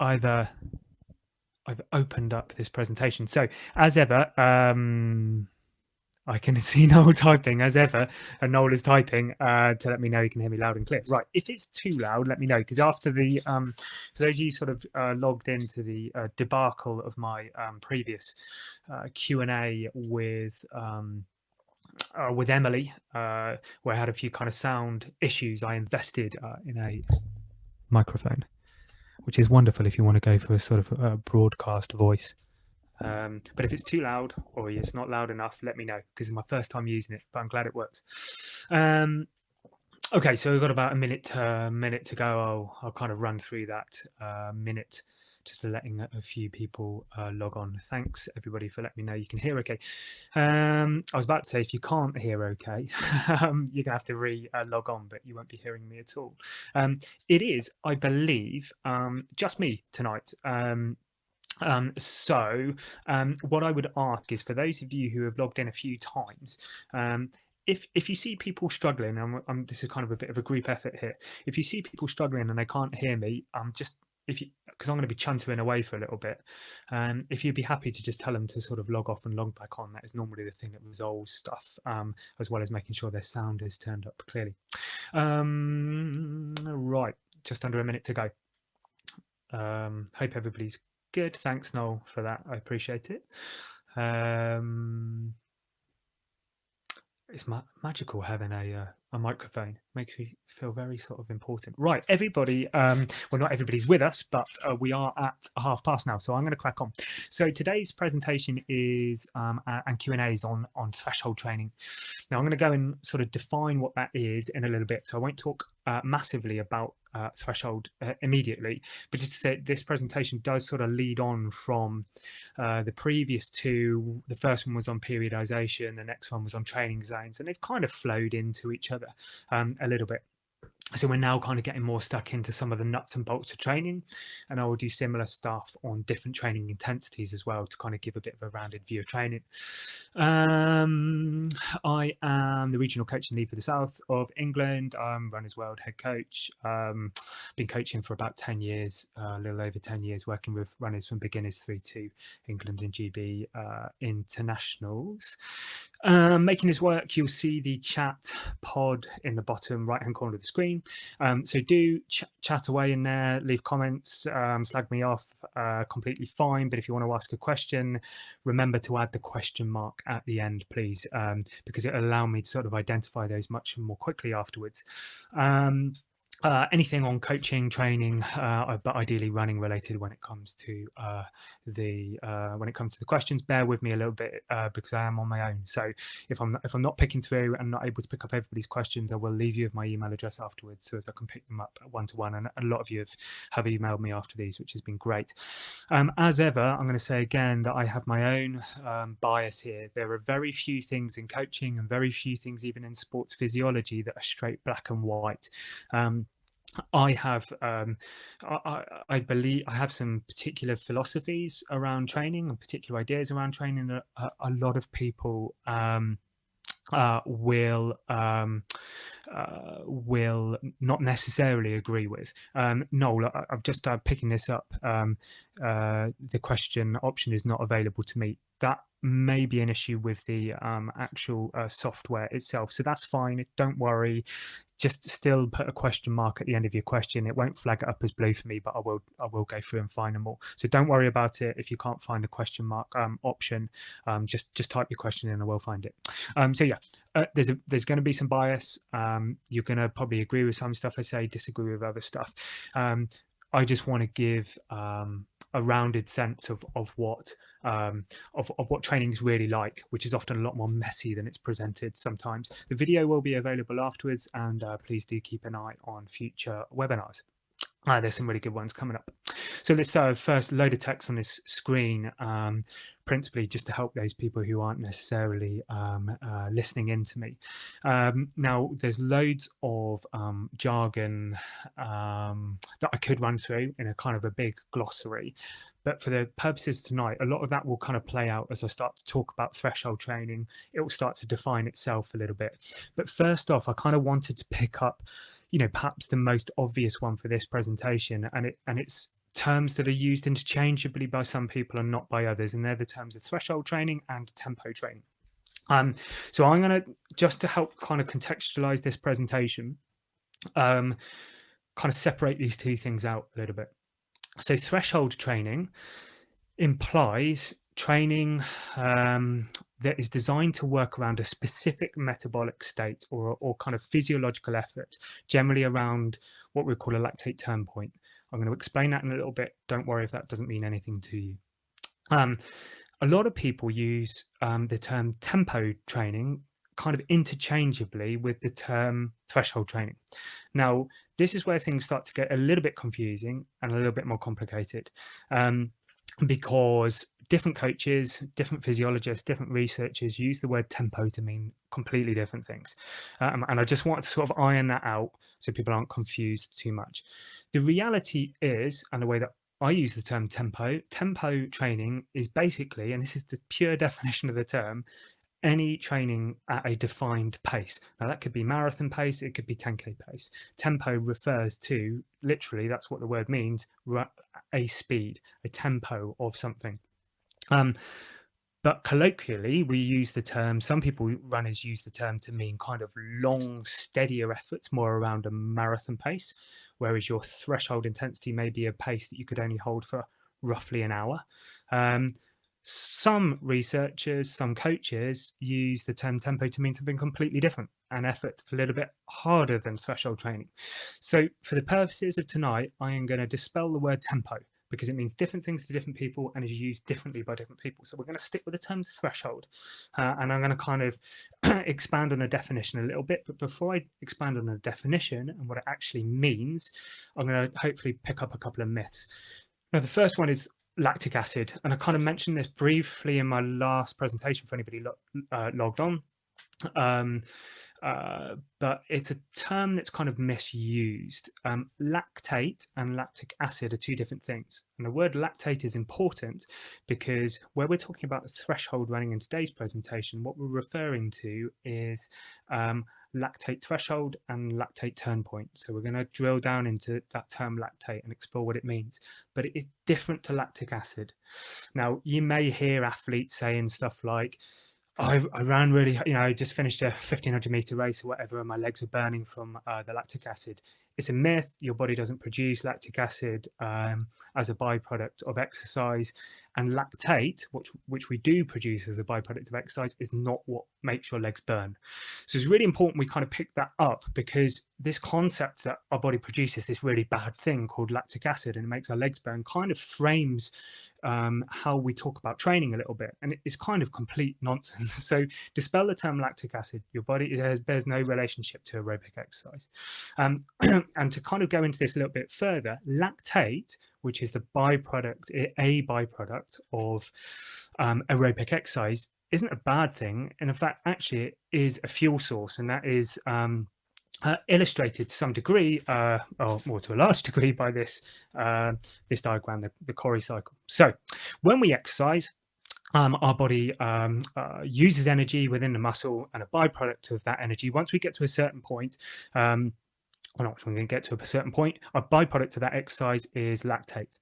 I've opened up this presentation. So as ever, I can see Noel typing as ever, and Noel is typing to let me know you can hear me loud and clear. Right, if it's too loud, let me know, because after the for those of you sort of logged into the debacle of my previous Q&A with Emily, where I had a few kind of sound issues, I invested in a microphone, which is wonderful if you want to go for a sort of broadcast voice. But if it's too loud or it's not loud enough, let me know, because it's my first time using it, but I'm glad it works. Okay, so we've got about a minute to go. I'll kind of run through that minute, just letting a few people log on. Thanks everybody for letting me know you can hear okay. I was about to say, if you can't hear okay, you're gonna have to log on, but you won't be hearing me at all. It is, I believe, just me tonight. So what I would ask is, for those of you who have logged in a few times, if you see people struggling, and this is kind of a bit of a group effort here, if you see people struggling and they can't hear me, just because I'm going to be chuntering away for a little bit, if you'd be happy to just tell them to sort of log off and log back on. That is normally the thing that resolves stuff, as well as making sure their sound is turned up clearly. Right, just under a minute to go. Hope everybody's good. Thanks, Noel, for that. I appreciate it. It's magical having a microphone. Makes me feel very sort of important. Right, everybody. Well, not everybody's with us, but we are at past now, so I'm going to crack on. So today's presentation is and Q&As on threshold training. Now I'm going to go and sort of define what that is in a little bit. So I won't talk massively about threshold immediately, but just to say, this presentation does sort of lead on from the previous two. The first one was on periodization, the next one was on training zones, and they've kind of flowed into each other a little bit. So we're now kind of getting more stuck into some of the nuts and bolts of training, and I will do similar stuff on different training intensities as well, to kind of give a bit of a rounded view of training. I am the regional coach and lead for the south of England. I'm Runners World head coach. Been coaching for about 10 years, a little over 10 years, working with runners from beginners through to England and GB internationals. Making this work, you'll see the chat pod in the bottom right hand corner of the screen. So do chat away in there, leave comments, slag me off, completely fine. But if you want to ask a question, remember to add the question mark at the end, please, because it'll allow me to sort of identify those much more quickly afterwards. Anything on coaching, training, but ideally running related when it comes to the questions. Bear with me a little bit because I am on my own. So if I'm not picking through and not able to pick up everybody's questions, I will leave you with my email address afterwards, so as I can pick them up one-to-one. And a lot of you have emailed me after these, which has been great. As ever, I'm going to say again that I have my own bias here. There are very few things in coaching and very few things even in sports physiology that are straight black and white. I have, I believe I have some particular philosophies around training and particular ideas around training that a lot of people will not necessarily agree with. Noel, I've just picking this up. The question option is not available to me. That may be an issue with the actual software itself, so that's fine. Don't worry. Just still put a question mark at the end of your question. It won't flag it up as blue for me, but I will go through and find them all. So don't worry about it if you can't find the question mark option. Just type your question in and I will find it. So yeah, there's going to be some bias. You're going to probably agree with some stuff I say, disagree with other stuff. I just want to give a rounded sense of what training is really like, which is often a lot more messy than it's presented sometimes. The video will be available afterwards, and please do keep an eye on future webinars. There's some really good ones coming up. So let's first load of text on this screen, principally just to help those people who aren't necessarily listening in to me. Now, there's loads of jargon that I could run through in a kind of a big glossary. But for the purposes tonight, a lot of that will kind of play out as I start to talk about threshold training. It will start to define itself a little bit. But first off, I kind of wanted to pick up, perhaps the most obvious one for this presentation, and it's terms that are used interchangeably by some people and not by others, and they're the terms of threshold training and tempo training. So I'm going to, just to help kind of contextualize this presentation, kind of separate these two things out a little bit. So threshold training implies training that is designed to work around a specific metabolic state or kind of physiological effort, generally around what we call a lactate turn point. I'm going to explain that in a little bit. Don't worry if that doesn't mean anything to you. A lot of people use the term tempo training kind of interchangeably with the term threshold training. Now, this is where things start to get a little bit confusing and a little bit more complicated, because different coaches, different physiologists, different researchers use the word tempo to mean completely different things. And I just want to sort of iron that out so people aren't confused too much. The reality is, and the way that I use the term tempo training is basically, and this is the pure definition of the term, any training at a defined pace. Now that could be marathon pace, it could be 10K pace. Tempo refers to, literally, that's what the word means, a speed, a tempo of something. But colloquially, we use the term, some people, runners, use the term to mean kind of long, steadier efforts, more around a marathon pace, whereas your threshold intensity may be a pace that you could only hold for roughly an hour. Some researchers, some coaches use the term tempo to mean something completely different, an effort a little bit harder than threshold training. So for the purposes of tonight, I am going to dispel the word tempo, because it means different things to different people and is used differently by different people. So we're going to stick with the term threshold, and I'm going to kind of expand on the definition a little bit. But before I expand on the definition and what it actually means, I'm going to hopefully pick up a couple of myths. Now, the first one is lactic acid, and I kind of mentioned this briefly in my last presentation for anybody logged on. But it's a term that's kind of misused. Lactate and lactic acid are two different things. And the word lactate is important because where we're talking about the threshold running in today's presentation, what we're referring to is lactate threshold and lactate turn point. So we're going to drill down into that term lactate and explore what it means. But it is different to lactic acid. Now, you may hear athletes saying stuff like, I ran really, I just finished a 1500 meter race or whatever, and my legs were burning from the lactic acid. It's a myth. Your body doesn't produce lactic acid as a byproduct of exercise, and lactate, which we do produce as a byproduct of exercise, is not what makes your legs burn. So it's really important we kind of pick that up, because this concept that our body produces this really bad thing called lactic acid and it makes our legs burn kind of frames how we talk about training a little bit, and it's kind of complete nonsense. So dispel the term lactic acid. Your body bears no relationship to aerobic exercise. And to kind of go into this a little bit further, lactate, which is a byproduct of aerobic exercise, isn't a bad thing, and in fact actually it is a fuel source, and that is illustrated to some degree, or more to a large degree, by this this diagram, the Cori cycle. So when we exercise, our body uses energy within the muscle, and a byproduct of that energy, once we get to a certain point, or not, we're going to get to a certain point, a byproduct of that exercise is lactate.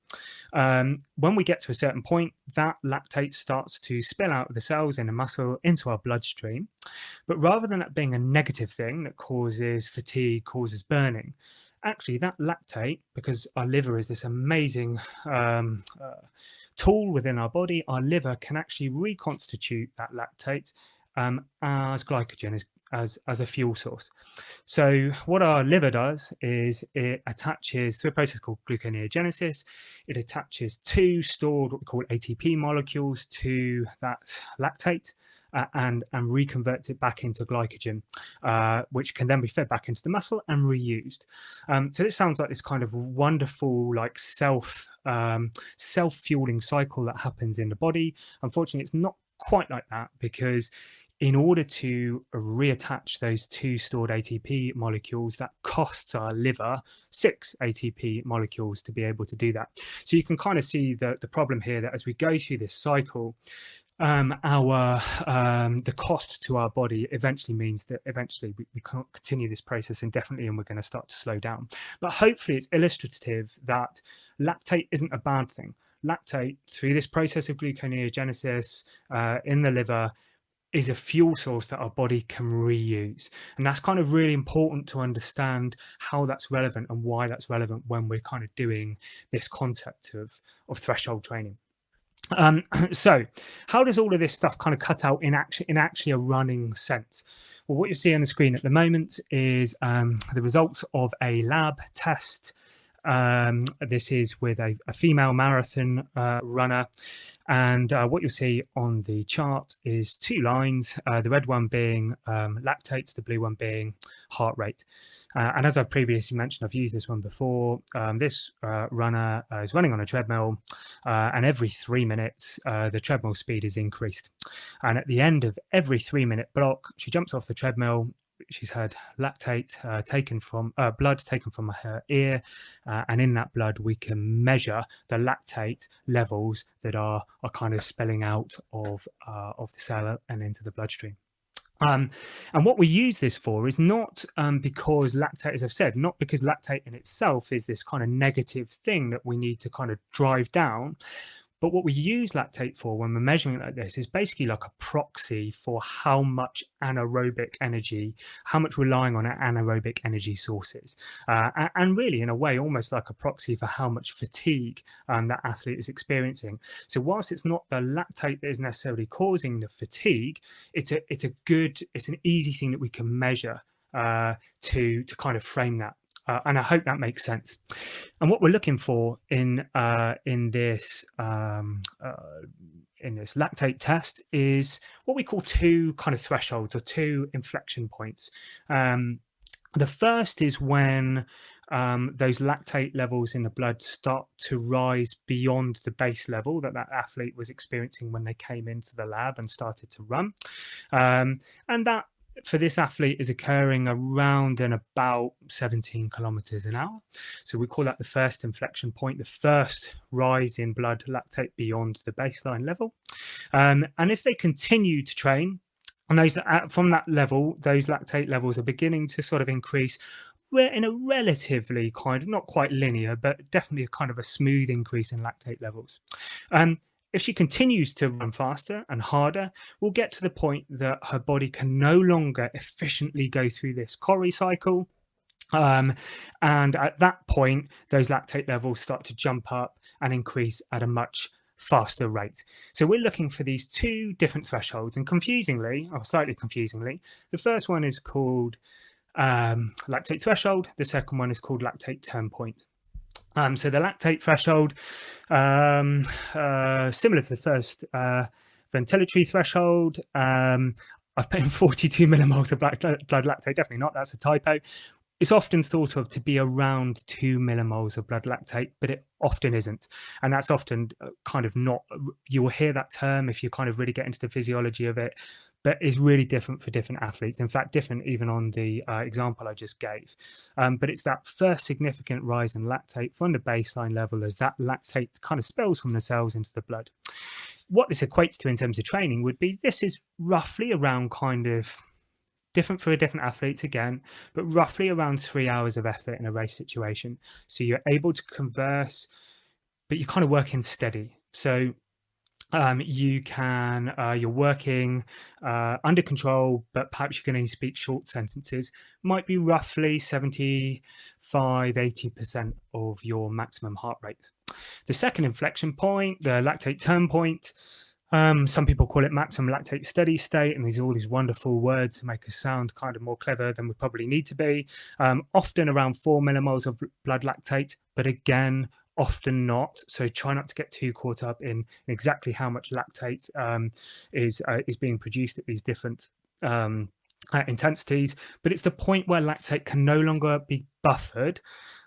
When we get to a certain point, that lactate starts to spill out of the cells in the muscle into our bloodstream. But rather than that being a negative thing that causes fatigue, causes burning, actually that lactate, because our liver is this amazing tool within our body, our liver can actually reconstitute that lactate as glycogen, as a fuel source. So what our liver does is it attaches, through a process called gluconeogenesis, it attaches two stored, what we call ATP molecules, to that lactate, and reconverts it back into glycogen, which can then be fed back into the muscle and reused. So this sounds like this kind of wonderful, like self-fueling cycle that happens in the body. Unfortunately, it's not quite like that, because in order to reattach those two stored ATP molecules, that costs our liver 6 ATP molecules to be able to do that. So you can kind of see the problem here, that as we go through this cycle, the cost to our body eventually means that eventually we can't continue this process indefinitely, and we're going to start to slow down. But hopefully it's illustrative that lactate isn't a bad thing. Lactate, through this process of gluconeogenesis in the liver, is a fuel source that our body can reuse. And that's kind of really important to understand how that's relevant and why that's relevant when we're kind of doing this concept of threshold training. So how does all of this stuff kind of cut out in actually a running sense? Well, what you see on the screen at the moment is the results of a lab test. This is with a female marathon runner. And what you'll see on the chart is two lines, the red one being lactate, the blue one being heart rate. And as I've previously mentioned, I've used this one before. This runner is running on a treadmill, and every 3 minutes, the treadmill speed is increased. And at the end of every 3-minute block, she jumps off the treadmill. She's had lactate taken from blood taken from her ear, and in that blood we can measure the lactate levels that are kind of spilling out of the cell and into the bloodstream. And what we use this for is not because lactate, as I've said, not because lactate in itself is this kind of negative thing that we need to kind of drive down. But what we use lactate for when we're measuring it like this is basically like a proxy for how much anaerobic energy, how much relying on anaerobic energy sources. And really, in a way, almost like a proxy for how much fatigue that athlete is experiencing. So whilst it's not the lactate that is necessarily causing the fatigue, it's an easy thing that we can measure to kind of frame that. And I hope that makes sense. And what we're looking for in this lactate test is what we call two kind of thresholds or two inflection points. The first is when those lactate levels in the blood start to rise beyond the base level that athlete was experiencing when they came into the lab and started to run. And that, for this athlete, is occurring around and about 17 kilometers an hour. So we call that the first inflection point, the first rise in blood lactate beyond the baseline level. And if they continue to train, and those from that level, those lactate levels are beginning to sort of increase. We're in a relatively kind of, not quite linear, but definitely a kind of a smooth increase in lactate levels. If she continues to run faster and harder, we'll get to the point that her body can no longer efficiently go through this Cori cycle. And at that point, those lactate levels start to jump up and increase at a much faster rate. So we're looking for these two different thresholds. And confusingly, or slightly confusingly, the first one is called lactate threshold. The second one is called lactate turn point. So the lactate threshold, similar to the first ventilatory threshold, I've put in 42 millimoles of blood lactate. Definitely not. That's a typo. It's often thought of to be around 2 millimoles of blood lactate, but it often isn't. And that's often kind of not, you will hear that term if you kind of really get into the physiology of it, but it's really different for different athletes. In fact, different even on the example I just gave. But it's that first significant rise in lactate from the baseline level as that lactate kind of spills from the cells into the blood. What this equates to in terms of training would be, this is roughly around kind of, different for different athletes again, but roughly around 3 hours of effort in a race situation. So you're able to converse, but you're kind of working steady. So you're working under control, but perhaps you can only speak short sentences. Might be roughly 75-80% of your maximum heart rate. The second inflection point, the lactate turn point, some people call it maximum lactate steady state, and these are all these wonderful words to make us sound kind of more clever than we probably need to be. Often around 4 millimoles of blood lactate, but again, often not. So try not to get too caught up in exactly how much lactate is being produced at these different intensities. But it's the point where lactate can no longer be buffered,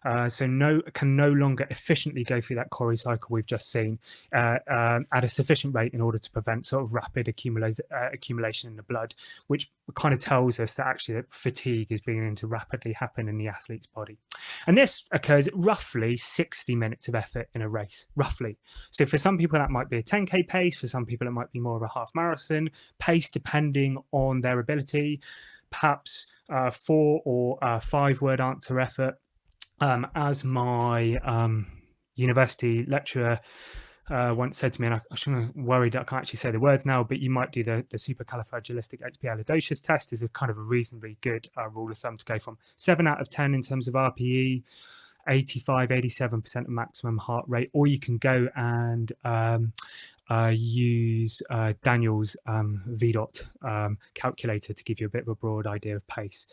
so can no longer efficiently go through that Cori cycle we've just seen at a sufficient rate in order to prevent sort of rapid accumulation in the blood, which kind of tells us that actually that fatigue is beginning to rapidly happen in the athlete's body. And this occurs at roughly 60 minutes of effort in a race, roughly. So for some people that might be a 10K pace, for some people it might be more of a half marathon pace, depending on their ability, perhaps 4 or 5 word answer effort. As my university lecturer once said to me, and I'm worried that I can't actually say the words now, but you might do the supercalifragilisticexpialidocious test as a kind of a reasonably good rule of thumb to go from. 7 out of 10 in terms of RPE, 87% of maximum heart rate, or you can go and use Daniel's VDOT calculator to give you a bit of a broad idea of pace.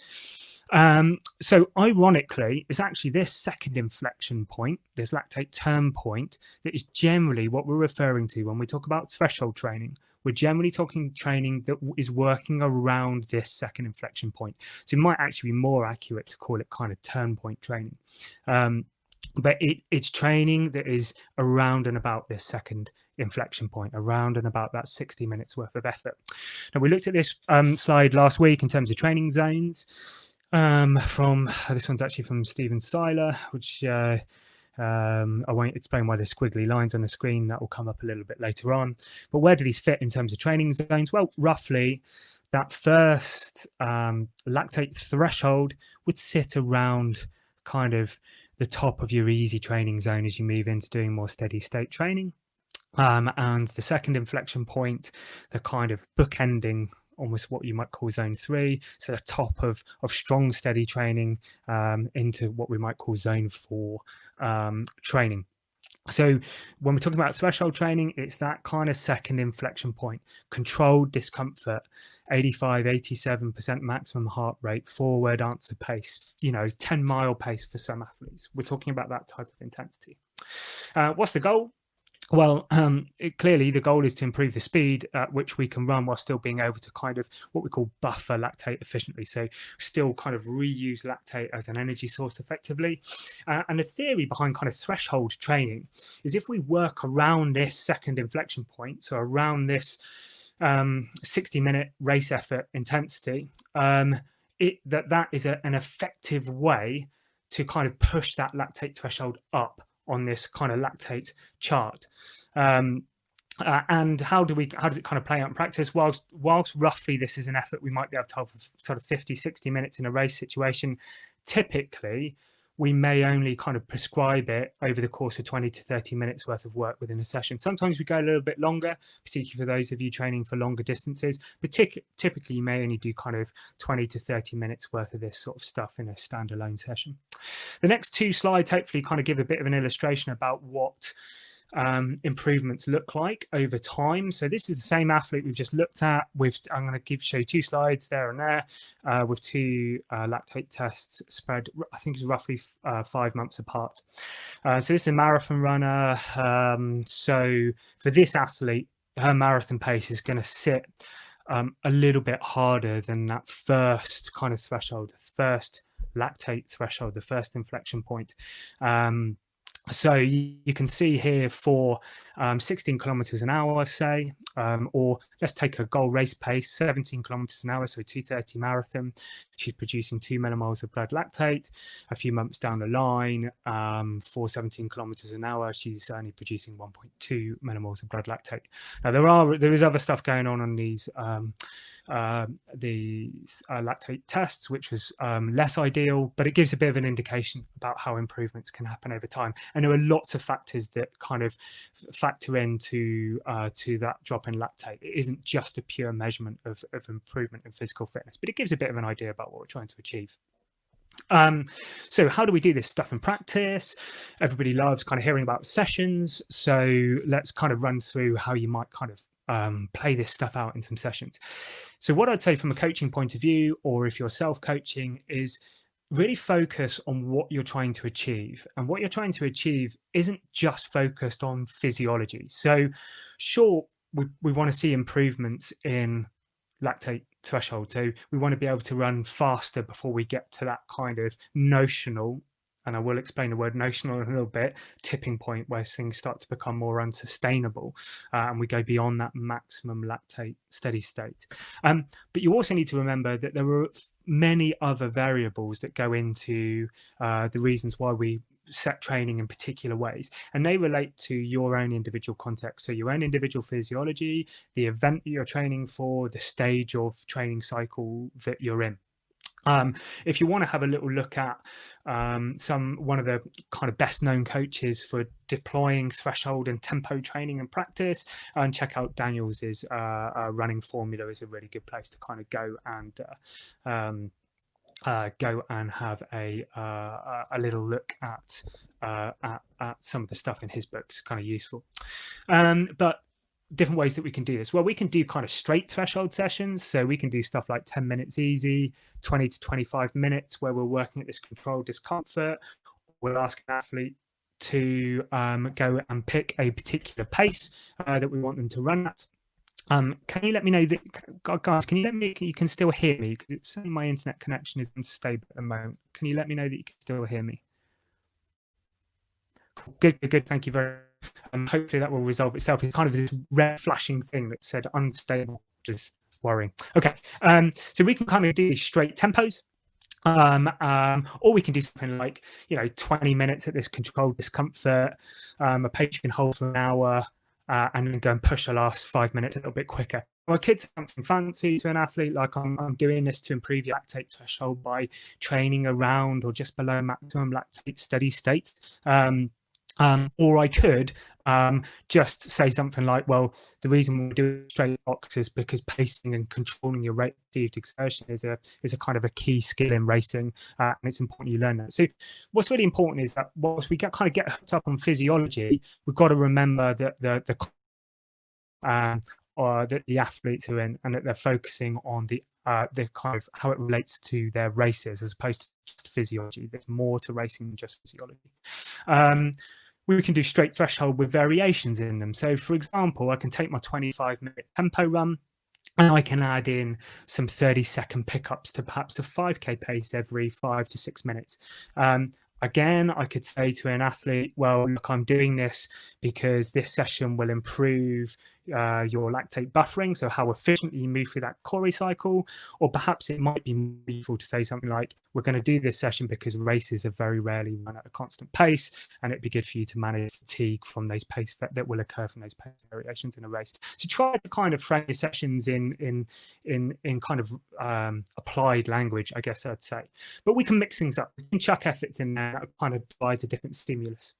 So ironically, it's actually this second inflection point, this lactate turn point, that is generally what we're referring to when we talk about threshold training. We're generally talking training that is working around this second inflection point. So it might actually be more accurate to call it kind of turn point training. But it's training that is around and about this second inflection point, around and about that 60 minutes worth of effort. Now, we looked at this slide last week in terms of training zones. This one's actually from Stephen Seiler, which I won't explain why there's squiggly lines on the screen. That will come up a little bit later on. But where do these fit in terms of training zones? Well, roughly that first lactate threshold would sit around kind of the top of your easy training zone as you move into doing more steady state training. And the second inflection point, the kind of bookending, almost what you might call zone 3, so the top of strong steady training into what we might call zone 4 training. So when we're talking about threshold training, it's that kind of second inflection point, controlled discomfort, 87% maximum heart rate, 4 word answer pace, 10-mile pace for some athletes. We're talking about that type of intensity. What's the goal? Well, clearly the goal is to improve the speed at which we can run while still being able to kind of what we call buffer lactate efficiently. So still kind of reuse lactate as an energy source effectively. And the theory behind kind of threshold training is if we work around this second inflection point, so around this 60-minute race effort intensity, that is an effective way to kind of push that lactate threshold up on this kind of lactate chart. And how does it kind of play out in practice? Whilst roughly this is an effort we might be able to have for sort of 50-60 minutes in a race situation, typically we may only kind of prescribe it over the course of 20 to 30 minutes worth of work within a session. Sometimes we go a little bit longer, particularly for those of you training for longer distances, but typically you may only do kind of 20 to 30 minutes worth of this sort of stuff in a standalone session. The next 2 slides hopefully kind of give a bit of an illustration about what improvements look like over time. So this is the same athlete we've just looked at. I'm going to show you 2 slides there and there with 2 lactate tests spread, I think it's roughly 5 months apart. So this is a marathon runner. So for this athlete, her marathon pace is going to sit a little bit harder than that first kind of threshold, the first lactate threshold, the first inflection point. So you can see here for 16 kilometers an hour, say, or let's take a goal race pace, 17 kilometers an hour, so 2:30 marathon. She's producing 2 millimoles of blood lactate. A few months down the line, for 17 kilometers an hour, she's only producing 1.2 millimoles of blood lactate. Now there is other stuff going on these lactate tests, which was less ideal, but it gives a bit of an indication about how improvements can happen over time. And there are lots of factors that kind of factor into to that drop in lactate. It isn't just a pure measurement of improvement in physical fitness, but it gives a bit of an idea about what we're trying to achieve. So how do we do this stuff in practice? Everybody loves kind of hearing about sessions, so let's kind of run through how you might kind of play this stuff out in some sessions. So what I'd say from a coaching point of view, or if you're self-coaching, is really focus on what you're trying to achieve. And what you're trying to achieve isn't just focused on physiology. So sure, we want to see improvements in lactate threshold. So we want to be able to run faster before we get to that kind of notional, and I will explain the word notional in a little bit, tipping point where things start to become more unsustainable, and we go beyond that maximum lactate steady state. But you also need to remember that there are many other variables that go into the reasons why we set training in particular ways, and they relate to your own individual context. So your own individual physiology, the event that you're training for, the stage of training cycle that you're in. If you want to have a little look at one of the kind of best known coaches for deploying threshold and tempo training and practice, and check out Daniels's running formula is a really good place to kind of go and have a little look at some of the stuff in his books. Kind of useful. But different ways that we can do this. Well, we can do kind of straight threshold sessions. So we can do stuff like 10 minutes easy, 20 to 25 minutes, where we're working at this controlled discomfort. We'll ask an athlete to go and pick a particular pace that we want them to run at. Can you let me know that, guys, can you let me, you can still hear me? Because it's saying my internet connection is unstable at the moment. Can you let me know that you can still hear me? Cool. Good. Thank you very much. Hopefully that will resolve itself. It's kind of this red flashing thing that said unstable, just worrying. Okay, so we can kind of do straight tempos. Or we can do something like 20 minutes at this controlled discomfort, a pace you can hold for an hour, and then go and push the last 5 minutes a little bit quicker. Well, kids, something fancy to an athlete, like I'm doing this to improve your lactate threshold by training around or just below maximum lactate steady state. Or I could just say something like, well, the reason we do straight box is because pacing and controlling your rate of perceived exertion is a kind of a key skill in racing, and it's important you learn that. So what's really important is that whilst we get hooked up on physiology, we've got to remember that that the athletes are in, and that they're focusing on the kind of how it relates to their races as opposed to just physiology. There's more to racing than just physiology. We can do straight threshold with variations in them. So for example, I can take my 25-minute tempo run and I can add in some 30-second pickups to perhaps a 5K pace every 5 to 6 minutes. Again, I could say to an athlete, well, look, I'm doing this because this session will improve your lactate buffering, so how efficiently you move through that Cori cycle. Or perhaps it might be useful to say something like, we're going to do this session because races are very rarely run at a constant pace, and it'd be good for you to manage fatigue from those pace that will occur from those pace variations in a race. So try to kind of frame your sessions in kind of applied language, I guess I'd say. But we can mix things up. We can chuck efforts in there that kind of provides a different stimulus.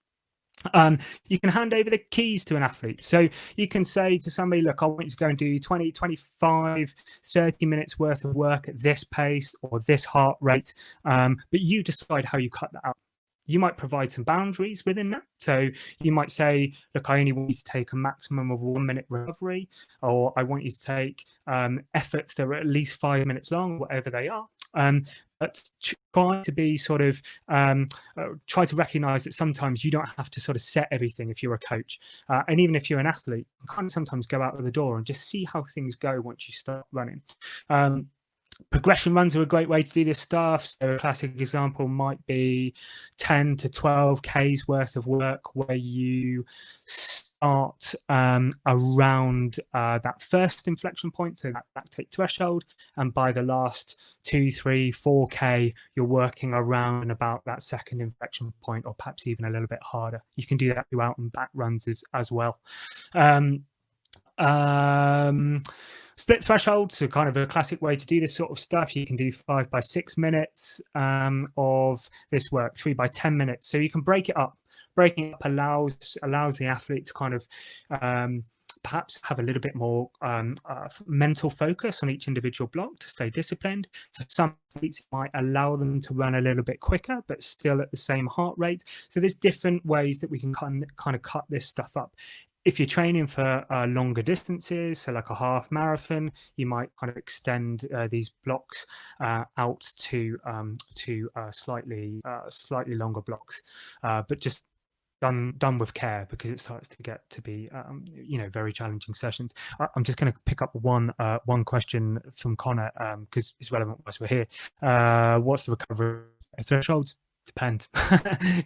You can hand over the keys to an athlete. So you can say to somebody, look, I want you to go and do 20, 25, 30 minutes worth of work at this pace or this heart rate, but you decide how you cut that out. You might provide some boundaries within that. So you might say, look, I only want you to take a maximum of 1 minute recovery, or I want you to take efforts that are at least 5 minutes long, whatever they are. But try to be sort of try to recognize that sometimes you don't have to sort of set everything if you're a coach, and even if you're an athlete, you kind of sometimes go out of the door and just see how things go once you start running. Progression runs are a great way to do this stuff. So a classic example might be 10 to 12 Ks worth of work where you start around that first inflection point, so that lactate threshold, and by the last 2, 3, 4K, you're working around and about that second inflection point, or perhaps even a little bit harder. You can do that through out and back runs as well. Split threshold, so kind of a classic way to do this sort of stuff. You can do 5 by 6 minutes of this work, 3 by 10 minutes. So you can break it up. Breaking it up allows the athlete to kind of perhaps have a little bit more mental focus on each individual block to stay disciplined. For some athletes, it might allow them to run a little bit quicker, but still at the same heart rate. So there's different ways that we can kind of cut this stuff up. If you're training for longer distances, so like a half marathon, you might kind of extend these blocks out to slightly longer blocks. But just done with care, because it starts to get to be very challenging sessions. I'm just going to pick up one question from Connor, because it's relevant whilst we're here. What's the recovery thresholds? Depends.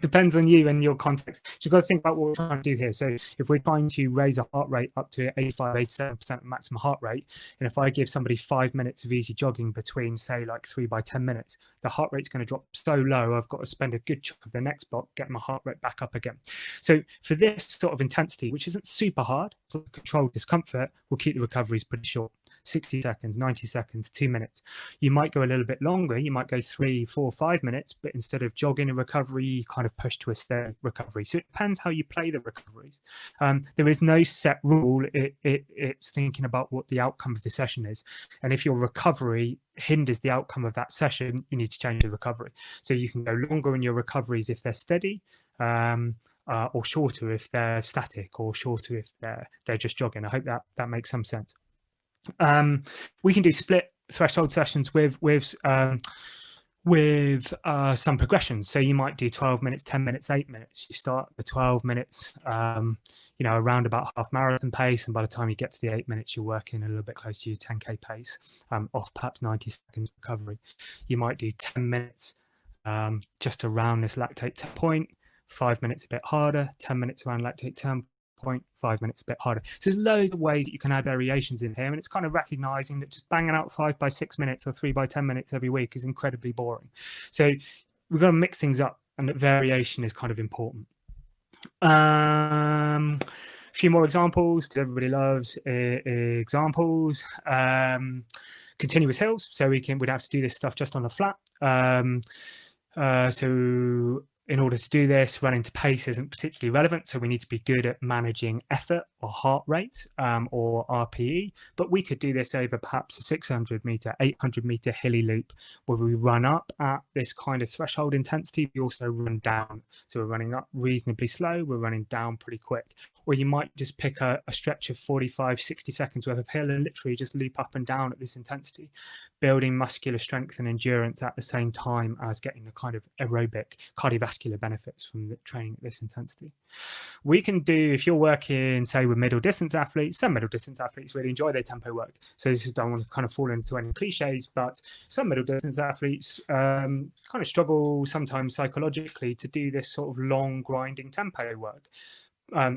Depends on you and your context. So you've got to think about what we're trying to do here. So if we're trying to raise a heart rate up to 85, 87% maximum heart rate, and if I give somebody 5 minutes of easy jogging between, say, like 3 by 10 minutes, the heart rate's going to drop so low, I've got to spend a good chunk of the next block getting my heart rate back up again. So for this sort of intensity, which isn't super hard, so controlled discomfort, we'll keep the recoveries pretty short. 60 seconds, 90 seconds, 2 minutes. You might go a little bit longer. You might go 3, 4, 5 minutes, but instead of jogging a recovery, you kind of push to a steady recovery. So it depends how you play the recoveries. There is no set rule. It's thinking about what the outcome of the session is. And if your recovery hinders the outcome of that session, you need to change the recovery. So you can go longer in your recoveries if they're steady, or shorter if they're static, or shorter if they're just jogging. I hope that makes some sense. We can do split threshold sessions with some progressions. So you might do 12 minutes, 10 minutes, 8 minutes. You start the 12 minutes, around about half marathon pace, and by the time you get to the 8 minutes, you're working a little bit close to your 10k pace, off perhaps 90 seconds recovery. You might do 10 minutes just around this lactate point, 5 minutes a bit harder, 10 minutes around lactate turn point, 5 minutes a bit harder. So there's loads of ways that you can add variations in here, and it's kind of recognizing that just banging out 5 by 6 minutes or 3 by 10 minutes every week is incredibly boring. So we've got to mix things up, and that variation is kind of important. A few more examples, because everybody loves examples. Continuous hills, so we'd have to do this stuff just on a flat. So in order to do this, running to pace isn't particularly relevant. So we need to be good at managing effort or heart rate, or RPE. But we could do this over perhaps a 600 meter, 800 meter hilly loop, where we run up at this kind of threshold intensity. We also run down. So we're running up reasonably slow. We're running down pretty quick. Or you might just pick a stretch of 45, 60 seconds worth of hill and literally just loop up and down at this intensity, building muscular strength and endurance at the same time as getting the kind of aerobic cardiovascular benefits from the training at this intensity. We can do, if you're working, say, with middle distance athletes, some middle distance athletes really enjoy their tempo work. So this is, don't want to kind of fall into any cliches, but some middle distance athletes kind of struggle sometimes psychologically to do this sort of long grinding tempo work.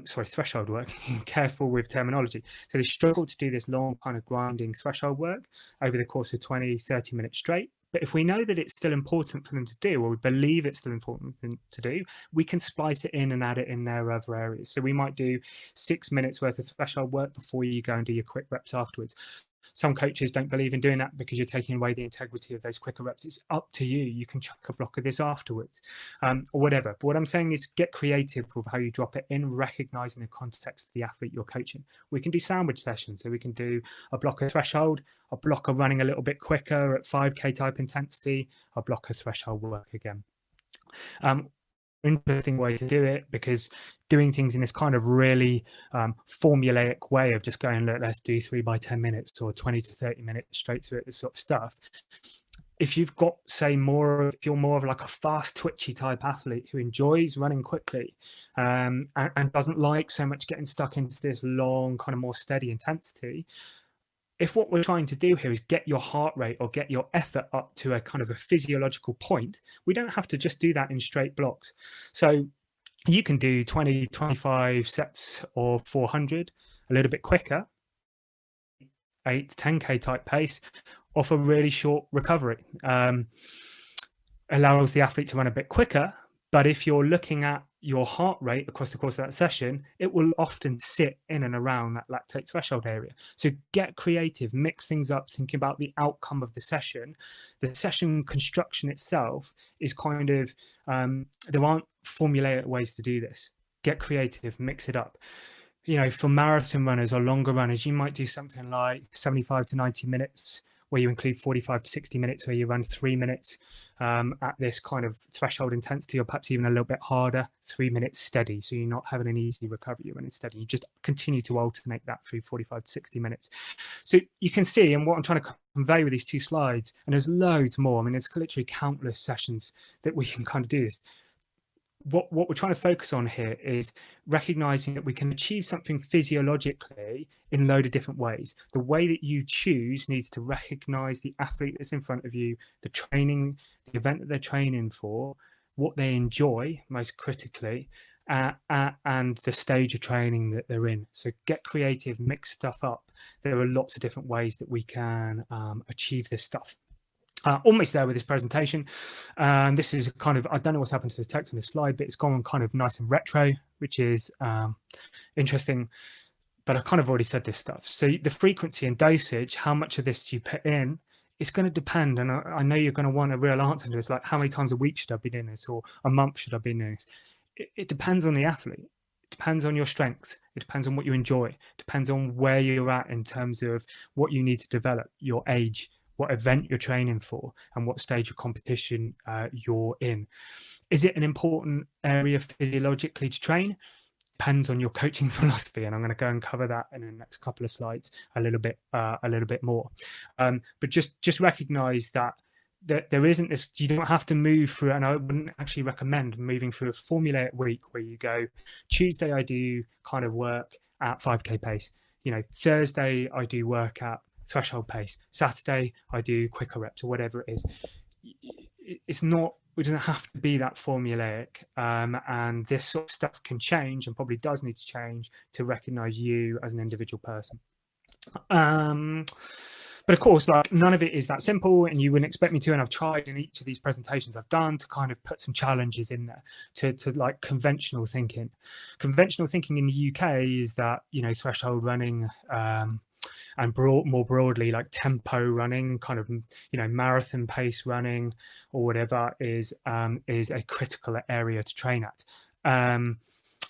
Threshold work. Careful with terminology. So they struggle to do this long kind of grinding threshold work over the course of 20, 30 minutes straight. But if we know that it's still important for them to do, or we believe it's still important for them to do, we can splice it in and add it in their other areas. So we might do 6 minutes worth of threshold work before you go and do your quick reps afterwards. Some coaches don't believe in doing that because you're taking away the integrity of those quicker reps. It's up to you. You can chuck a block of this afterwards, or whatever. But what I'm saying is get creative with how you drop it in, recognizing the context of the athlete you're coaching. We can do sandwich sessions. So we can do a block of threshold, a block of running a little bit quicker at 5K type intensity, a block of threshold work again. Interesting way to do it, because doing things in this kind of really formulaic way of just going, look, let's do 3 by 10 minutes or 20 to 30 minutes straight through it, this sort of stuff. If you've got, say, if you're more of like a fast twitchy type athlete who enjoys running quickly, and doesn't like so much getting stuck into this long kind of more steady intensity, if what we're trying to do here is get your heart rate or get your effort up to a kind of a physiological point, we don't have to just do that in straight blocks. So you can do 20, 25 sets or 400 a little bit quicker, 8 to 10K type pace, off a really short recovery. Allows the athlete to run a bit quicker, but if you're looking at your heart rate across the course of that session, it will often sit in and around that lactate threshold area. So get creative, mix things up, thinking about the outcome of the session. The session construction itself is kind of, there aren't formulaic ways to do this. Get creative, mix it up. For marathon runners or longer runners, you might do something like 75 to 90 minutes, where you include 45 to 60 minutes, where you run 3 minutes at this kind of threshold intensity, or perhaps even a little bit harder, 3 minutes steady. So you're not having an easy recovery, you're running steady. You just continue to alternate that through 45 to 60 minutes. So you can see, and what I'm trying to convey with these 2 slides, and there's loads more. I mean, there's literally countless sessions that we can kind of do this. what we're trying to focus on here is recognizing that we can achieve something physiologically in a load of different ways. The way that you choose needs to recognize the athlete that's in front of you, the training, the event that they're training for, what they enjoy most critically, and the stage of training that they're in. So get creative, mix stuff up. There are lots of different ways that we can achieve this stuff. Almost there with this presentation. This is kind of, I don't know what's happened to the text on this slide, but it's gone kind of nice and retro, which is interesting. But I kind of already said this stuff. So the frequency and dosage, how much of this do you put in? It's going to depend. And I know you're going to want a real answer to this, like how many times a week should I be doing this, or a month should I be doing this? It depends on the athlete. It depends on your strength. It depends on what you enjoy. It depends on where you're at in terms of what you need to develop, your age, what event you're training for, and what stage of competition you're in. Is it an important area physiologically to train? Depends on your coaching philosophy, and I'm going to go and cover that in the next couple of slides a little bit more. But just recognize that there isn't this, you don't have to move through, and I wouldn't actually recommend moving through a formulaic week where you go, Tuesday I do kind of work at 5k pace, Thursday I do work at threshold pace, Saturday I do quicker reps, or whatever it is. It's not, it doesn't have to be that formulaic, and this sort of stuff can change, and probably does need to change, to recognize you as an individual person. But of course, like, none of it is that simple, and you wouldn't expect me to. And I've tried in each of these presentations I've done to kind of put some challenges in there to like conventional thinking. Conventional thinking in the UK is that, threshold running, and more broadly, like tempo running, kind of, marathon pace running or whatever is a critical area to train at. And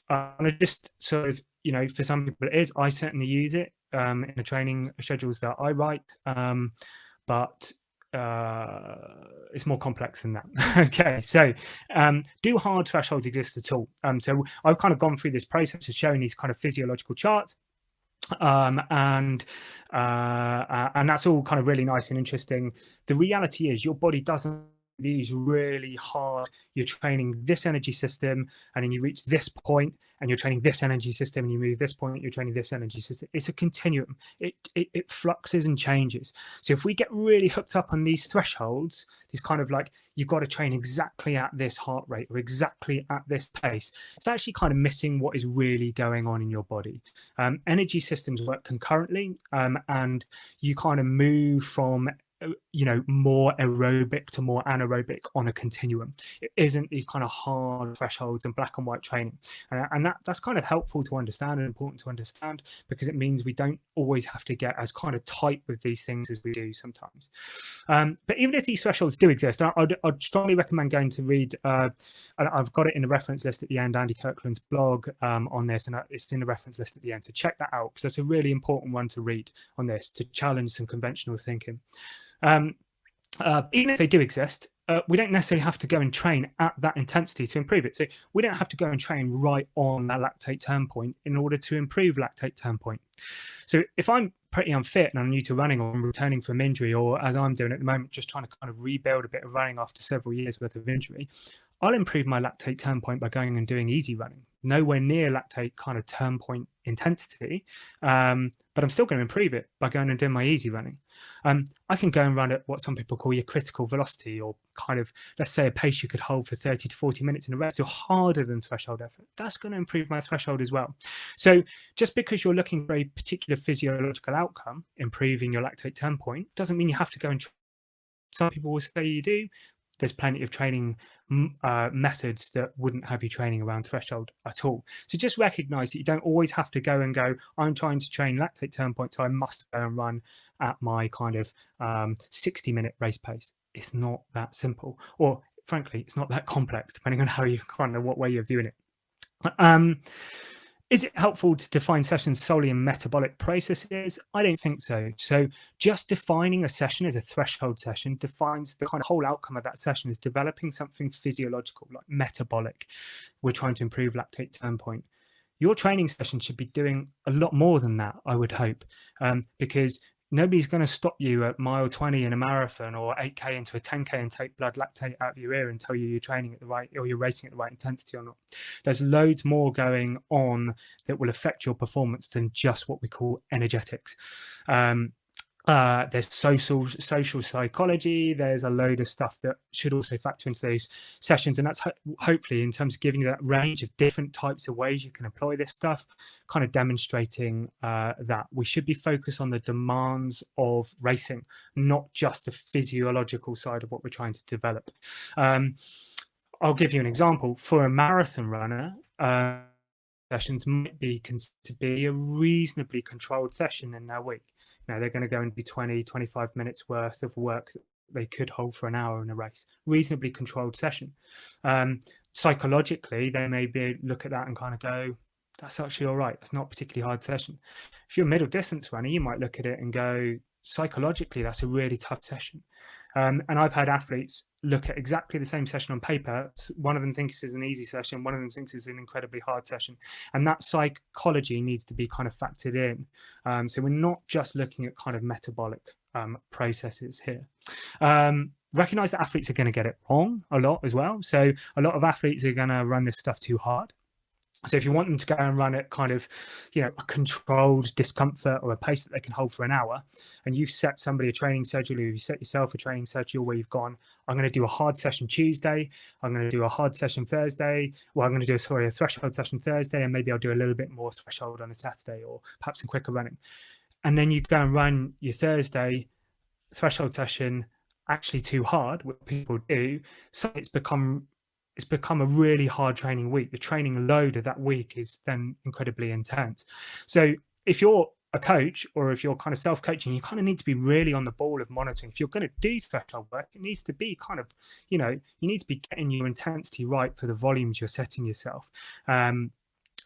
I just sort of, for some people it is. I certainly use it in the training schedules that I write, but it's more complex than that. Okay, so do hard thresholds exist at all? So I've kind of gone through this process of showing these kind of physiological charts, and that's all kind of really nice and interesting. The reality is your body doesn't these really hard. You're training this energy system, and then you reach this point, and you're training this energy system, and you move this point, you're training this energy system. It's a continuum. It fluxes and changes. So if we get really hooked up on these thresholds, these kind of like, you've got to train exactly at this heart rate or exactly at this pace, it's actually kind of missing what is really going on in your body. Energy systems work concurrently, and you kind of move from more aerobic to more anaerobic on a continuum. It isn't these kind of hard thresholds and black and white training, and that's kind of helpful to understand and important to understand, because it means we don't always have to get as kind of tight with these things as we do sometimes. But even if these thresholds do exist, I'd strongly recommend going to read, I've got it in the reference list at the end, Andy Kirkland's blog on this, and it's in the reference list at the end, so check that out, because that's a really important one to read on this, to challenge some conventional thinking. Even if they do exist, we don't necessarily have to go and train at that intensity to improve it. So we don't have to go and train right on that lactate turn point in order to improve lactate turn point. So if I'm pretty unfit and I'm new to running, or I'm returning from injury, or as I'm doing at the moment, just trying to kind of rebuild a bit of running after several years worth of injury, I'll improve my lactate turn point by going and doing easy running. Nowhere near lactate kind of turn point intensity, but I'm still going to improve it by going and doing my easy running. I can go and run at what some people call your critical velocity, or kind of, let's say, a pace you could hold for 30 to 40 minutes in a rest, so harder than threshold effort. That's going to improve my threshold as well. So just because you're looking for a particular physiological outcome, improving your lactate turn point, doesn't mean you have to go and some people will say you do. There's plenty of training methods that wouldn't have you training around threshold at all. So just recognize that you don't always have to go and go, I'm trying to train lactate turn point, so I must go and run at my kind of 60-minute race pace. It's not that simple, or frankly, it's not that complex, depending on how you kind of what way you're viewing it. Is it helpful to define sessions solely in metabolic processes? I don't think so. So just defining a session as a threshold session defines the kind of whole outcome of that session is developing something physiological, like metabolic. We're trying to improve lactate turn point. Your training session should be doing a lot more than that, I would hope, because Nobody's going to stop you at mile 20 in a marathon or 8K into a 10K and take blood lactate out of your ear and tell you you're training at the right, or you're racing at the right intensity or not. There's loads more going on that will affect your performance than just what we call energetics. There's social psychology. There's a load of stuff that should also factor into those sessions, and that's hopefully, in terms of giving you that range of different types of ways you can employ this stuff, kind of demonstrating that we should be focused on the demands of racing, not just the physiological side of what we're trying to develop. I'll give you an example. For a marathon runner, sessions might be considered to be a reasonably controlled session in their week. Now, they're going to go and do 20, 25 minutes worth of work that they could hold for an hour in a race. Reasonably controlled session. Psychologically, they may look at that and kind of go, that's actually all right. It's not a particularly hard session. If you're a middle distance runner, you might look at it and go, psychologically, that's a really tough session. And I've had athletes look at exactly the same session on paper. One of them thinks it's an easy session. One of them thinks it's an incredibly hard session. And that psychology needs to be kind of factored in. So we're not just looking at kind of metabolic processes here. Recognize that athletes are going to get it wrong a lot as well. So a lot of athletes are going to run this stuff too hard. So if you want them to go and run at kind of, a controlled discomfort or a pace that they can hold for an hour, and you've set somebody a training schedule, or you set yourself a training schedule where you've gone, I'm going to do a hard session Tuesday, I'm going to do a hard session Thursday, well, I'm going to do a threshold session Thursday, and maybe I'll do a little bit more threshold on a Saturday, or perhaps some quicker running. And then you go and run your Thursday threshold session actually too hard, what people do. So it's become a really hard training week. The training load of that week is then incredibly intense. So if you're a coach, or if you're kind of self-coaching, you kind of need to be really on the ball of monitoring. If you're going to do threshold work, it needs to be kind of, you need to be getting your intensity right for the volumes you're setting yourself.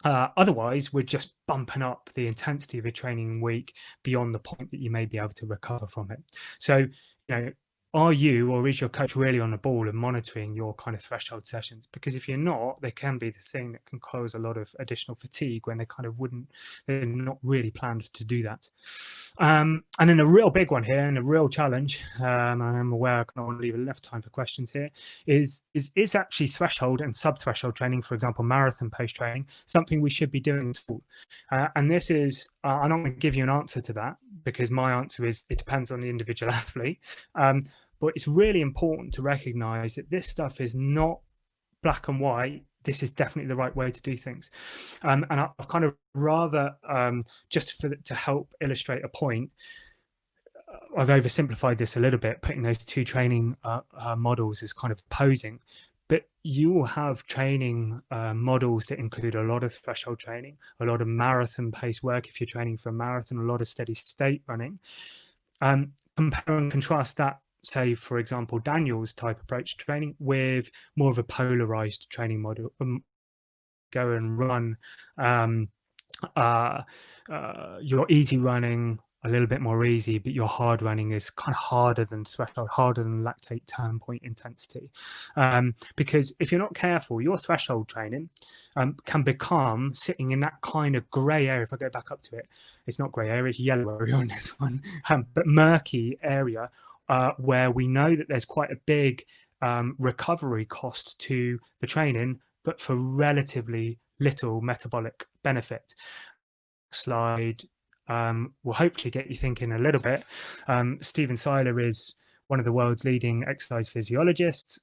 Otherwise, we're just bumping up the intensity of a training week beyond the point that you may be able to recover from it. So, are you, or is your coach really on the ball and monitoring your kind of threshold sessions? Because if you're not, they can be the thing that can cause a lot of additional fatigue when they're not really planned to do that. And then a real big one here, and a real challenge, I'm aware I don't want to leave enough time for questions here, is actually threshold and sub-threshold training, for example, marathon pace training, something we should be doing in sport? And this is, I'm not going to give you an answer to that, because my answer is it depends on the individual athlete. But it's really important to recognize that this stuff is not black and white. This is definitely the right way to do things. And I've kind of rather, just to help illustrate a point, I've oversimplified this a little bit, putting those two training models as kind of opposing. But you will have training models that include a lot of threshold training, a lot of marathon pace work if you're training for a marathon, a lot of steady state running. Compare and contrast that, say, for example, Daniel's type approach to training with more of a polarized training model. Go and run your easy running a little bit more easy, but your hard running is kind of harder than threshold, harder than lactate turn point intensity. Because if you're not careful, your threshold training can become sitting in that kind of grey area. If I go back up to it, it's not grey area, it's yellow area on this one, but murky area where we know that there's quite a big recovery cost to the training, but for relatively little metabolic benefit. Slide will hopefully get you thinking a little bit. Stephen Seiler is one of the world's leading exercise physiologists.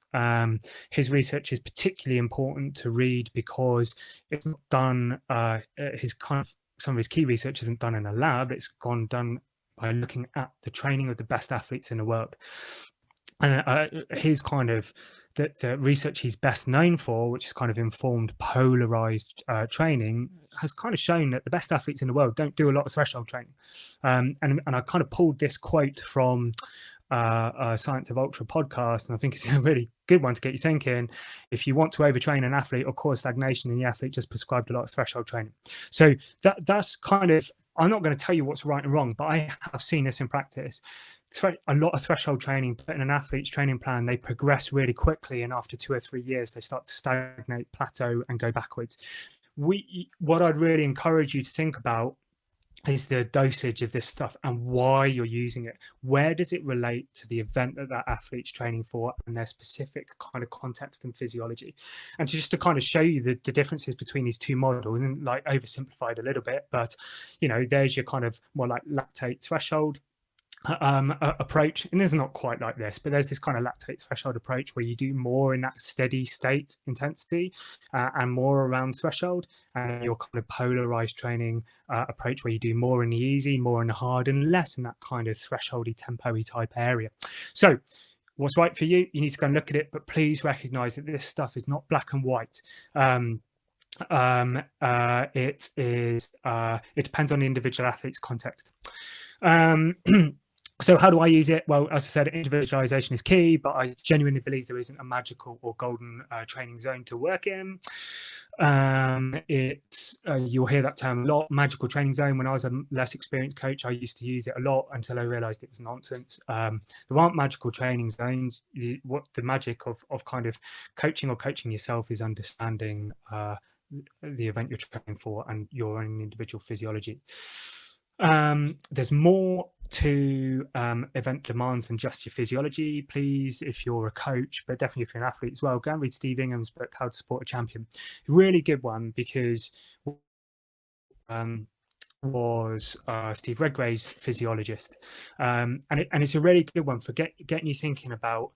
His research is particularly important to read because it's not done, some of his key research isn't done in a lab, it's done by looking at the training of the best athletes in the world. And his kind of the research he's best known for, which is kind of informed polarized training, has kind of shown that the best athletes in the world don't do a lot of threshold training. And I kind of pulled this quote from Science of Ultra podcast, and I think it's a really good one to get you thinking. If you want to overtrain an athlete or cause stagnation in the athlete, just prescribed a lot of threshold training. So that's kind of, I'm not going to tell you what's right and wrong, but I have seen this in practice. A lot of threshold training put in an athlete's training plan, they progress really quickly, and after 2 or 3 years they start to stagnate, plateau, and go backwards. What I'd really encourage you to think about is the dosage of this stuff and why you're using it. Where does it relate to the event that that athlete's training for and their specific kind of context and physiology? And just to kind of show you the differences between these two models, and like oversimplified a little bit, but there's your kind of more like lactate threshold approach, and it's not quite like this, but there's this kind of lactate threshold approach where you do more in that steady state intensity and more around threshold, and your kind of polarized training approach where you do more in the easy, more in the hard, and less in that kind of thresholdy tempo-y type area. So what's right for you, you need to go and look at it, but please recognize that this stuff is not black and white. It depends on the individual athlete's context. So how do I use it? Well, as I said, individualization is key, but I genuinely believe there isn't a magical or golden training zone to work in. You'll hear that term a lot, magical training zone. When I was a less experienced coach, I used to use it a lot until I realized it was nonsense. There aren't magical training zones. What the magic of kind of coaching or coaching yourself is understanding the event you're training for and your own individual physiology. There's more to event demands than just your physiology. Please, if you're a coach, but definitely if you're an athlete as well, go and read Steve Ingham's book, How to Support a Champion. Really good one, because was Steve Redgrave's physiologist, and it's a really good one for getting you thinking about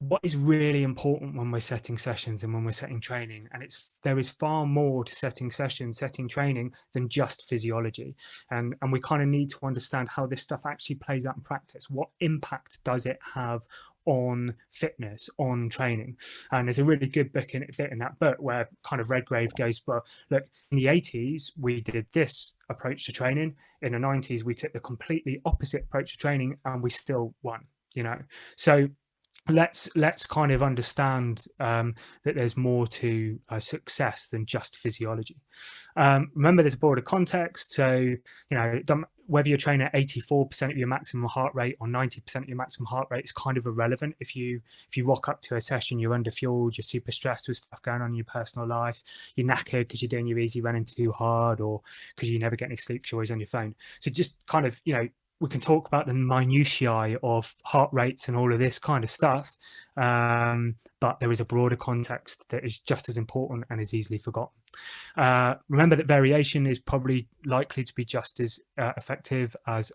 what is really important when we're setting sessions and when we're setting training. And there is far more to setting sessions, setting training, than just physiology. And we kind of need to understand how this stuff actually plays out in practice. What impact does it have on fitness, on training? And there's a really good bit in that book where kind of Redgrave goes, well, look, in the 80s, we did this approach to training. In the 90s, we took the completely opposite approach to training and we still won, So let's kind of understand that there's more to success than just physiology. Remember, there's a broader context. So whether you're training at 84% of your maximum heart rate or 90% of your maximum heart rate is kind of irrelevant. If you rock up to a session, you're underfueled, you're super stressed with stuff going on in your personal life, you're knackered because you're doing your easy running too hard, or because you never get any sleep, you're always on your phone. So just kind of we can talk about the minutiae of heart rates and all of this kind of stuff, but there is a broader context that is just as important and is easily forgotten. Remember that variation is probably likely to be just as effective as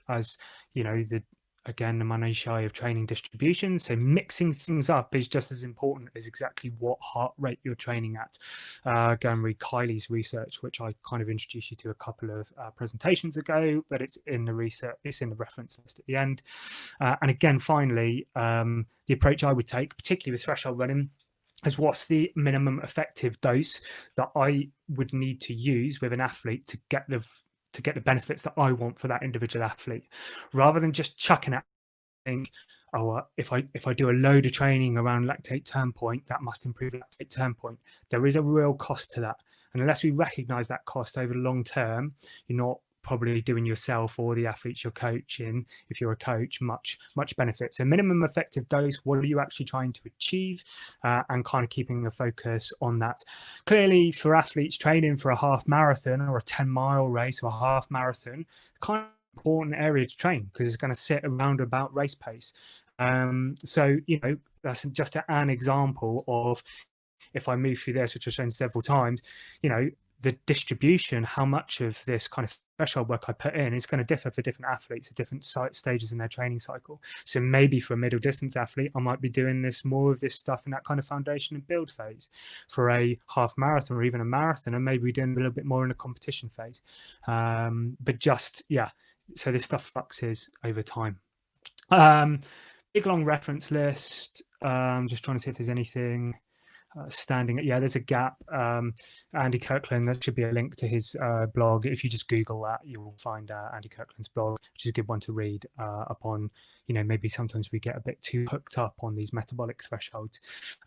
the minutiae of training distribution. So mixing things up is just as important as exactly what heart rate you're training at. Go and read Kylie's research, which I kind of introduced you to a couple of presentations ago, but it's in the research, it's in the reference list at the end. And again, finally, the approach I would take, particularly with threshold running, is what's the minimum effective dose that I would need to use with an athlete to get the benefits that I want for that individual athlete, rather than just chucking it. Think, if I do a load of training around lactate turn point, that must improve lactate turn point. There is a real cost to that, and unless we recognize that cost over the long term, you're not probably doing yourself or the athletes you're coaching, if you're a coach, much benefit. So minimum effective dose, what are you actually trying to achieve, and kind of keeping a focus on that. Clearly, for athletes training for a half marathon or a 10-mile race or a half marathon, kind of important area to train, because it's going to sit around about race pace. So that's just an example of, if I move through this, which I've shown several times, the distribution, how much of this kind of threshold work I put in is going to differ for different athletes at different stages in their training cycle. So maybe for a middle distance athlete, I might be doing more of this stuff in that kind of foundation and build phase. For a half marathon or even a marathon, and maybe doing a little bit more in a competition phase. But so this stuff fluxes over time. Big long reference list. Just trying to see if there's anything standing. Yeah, there's a gap. Andy Kirkland, there should be a link to his blog. If you just Google that, you will find Andy Kirkland's blog, which is a good one to read upon, maybe sometimes we get a bit too hooked up on these metabolic thresholds.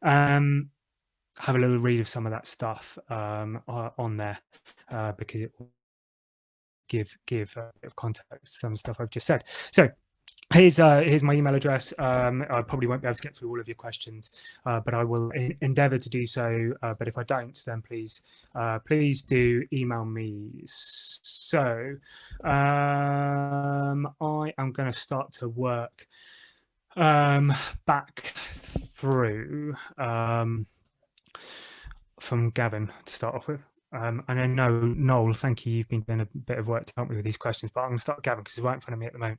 Have a little read of some of that stuff on there, because it will give a bit of context to some stuff I've just said. So Here's my email address. I probably won't be able to get through all of your questions, but I will endeavour to do so. But if I don't, then please do email me. So I am going to start to work back through from Gavin to start off with. And I know, Noel, thank you. You've been doing a bit of work to help me with these questions, but I'm going to start with Gavin because he's right in front of me at the moment.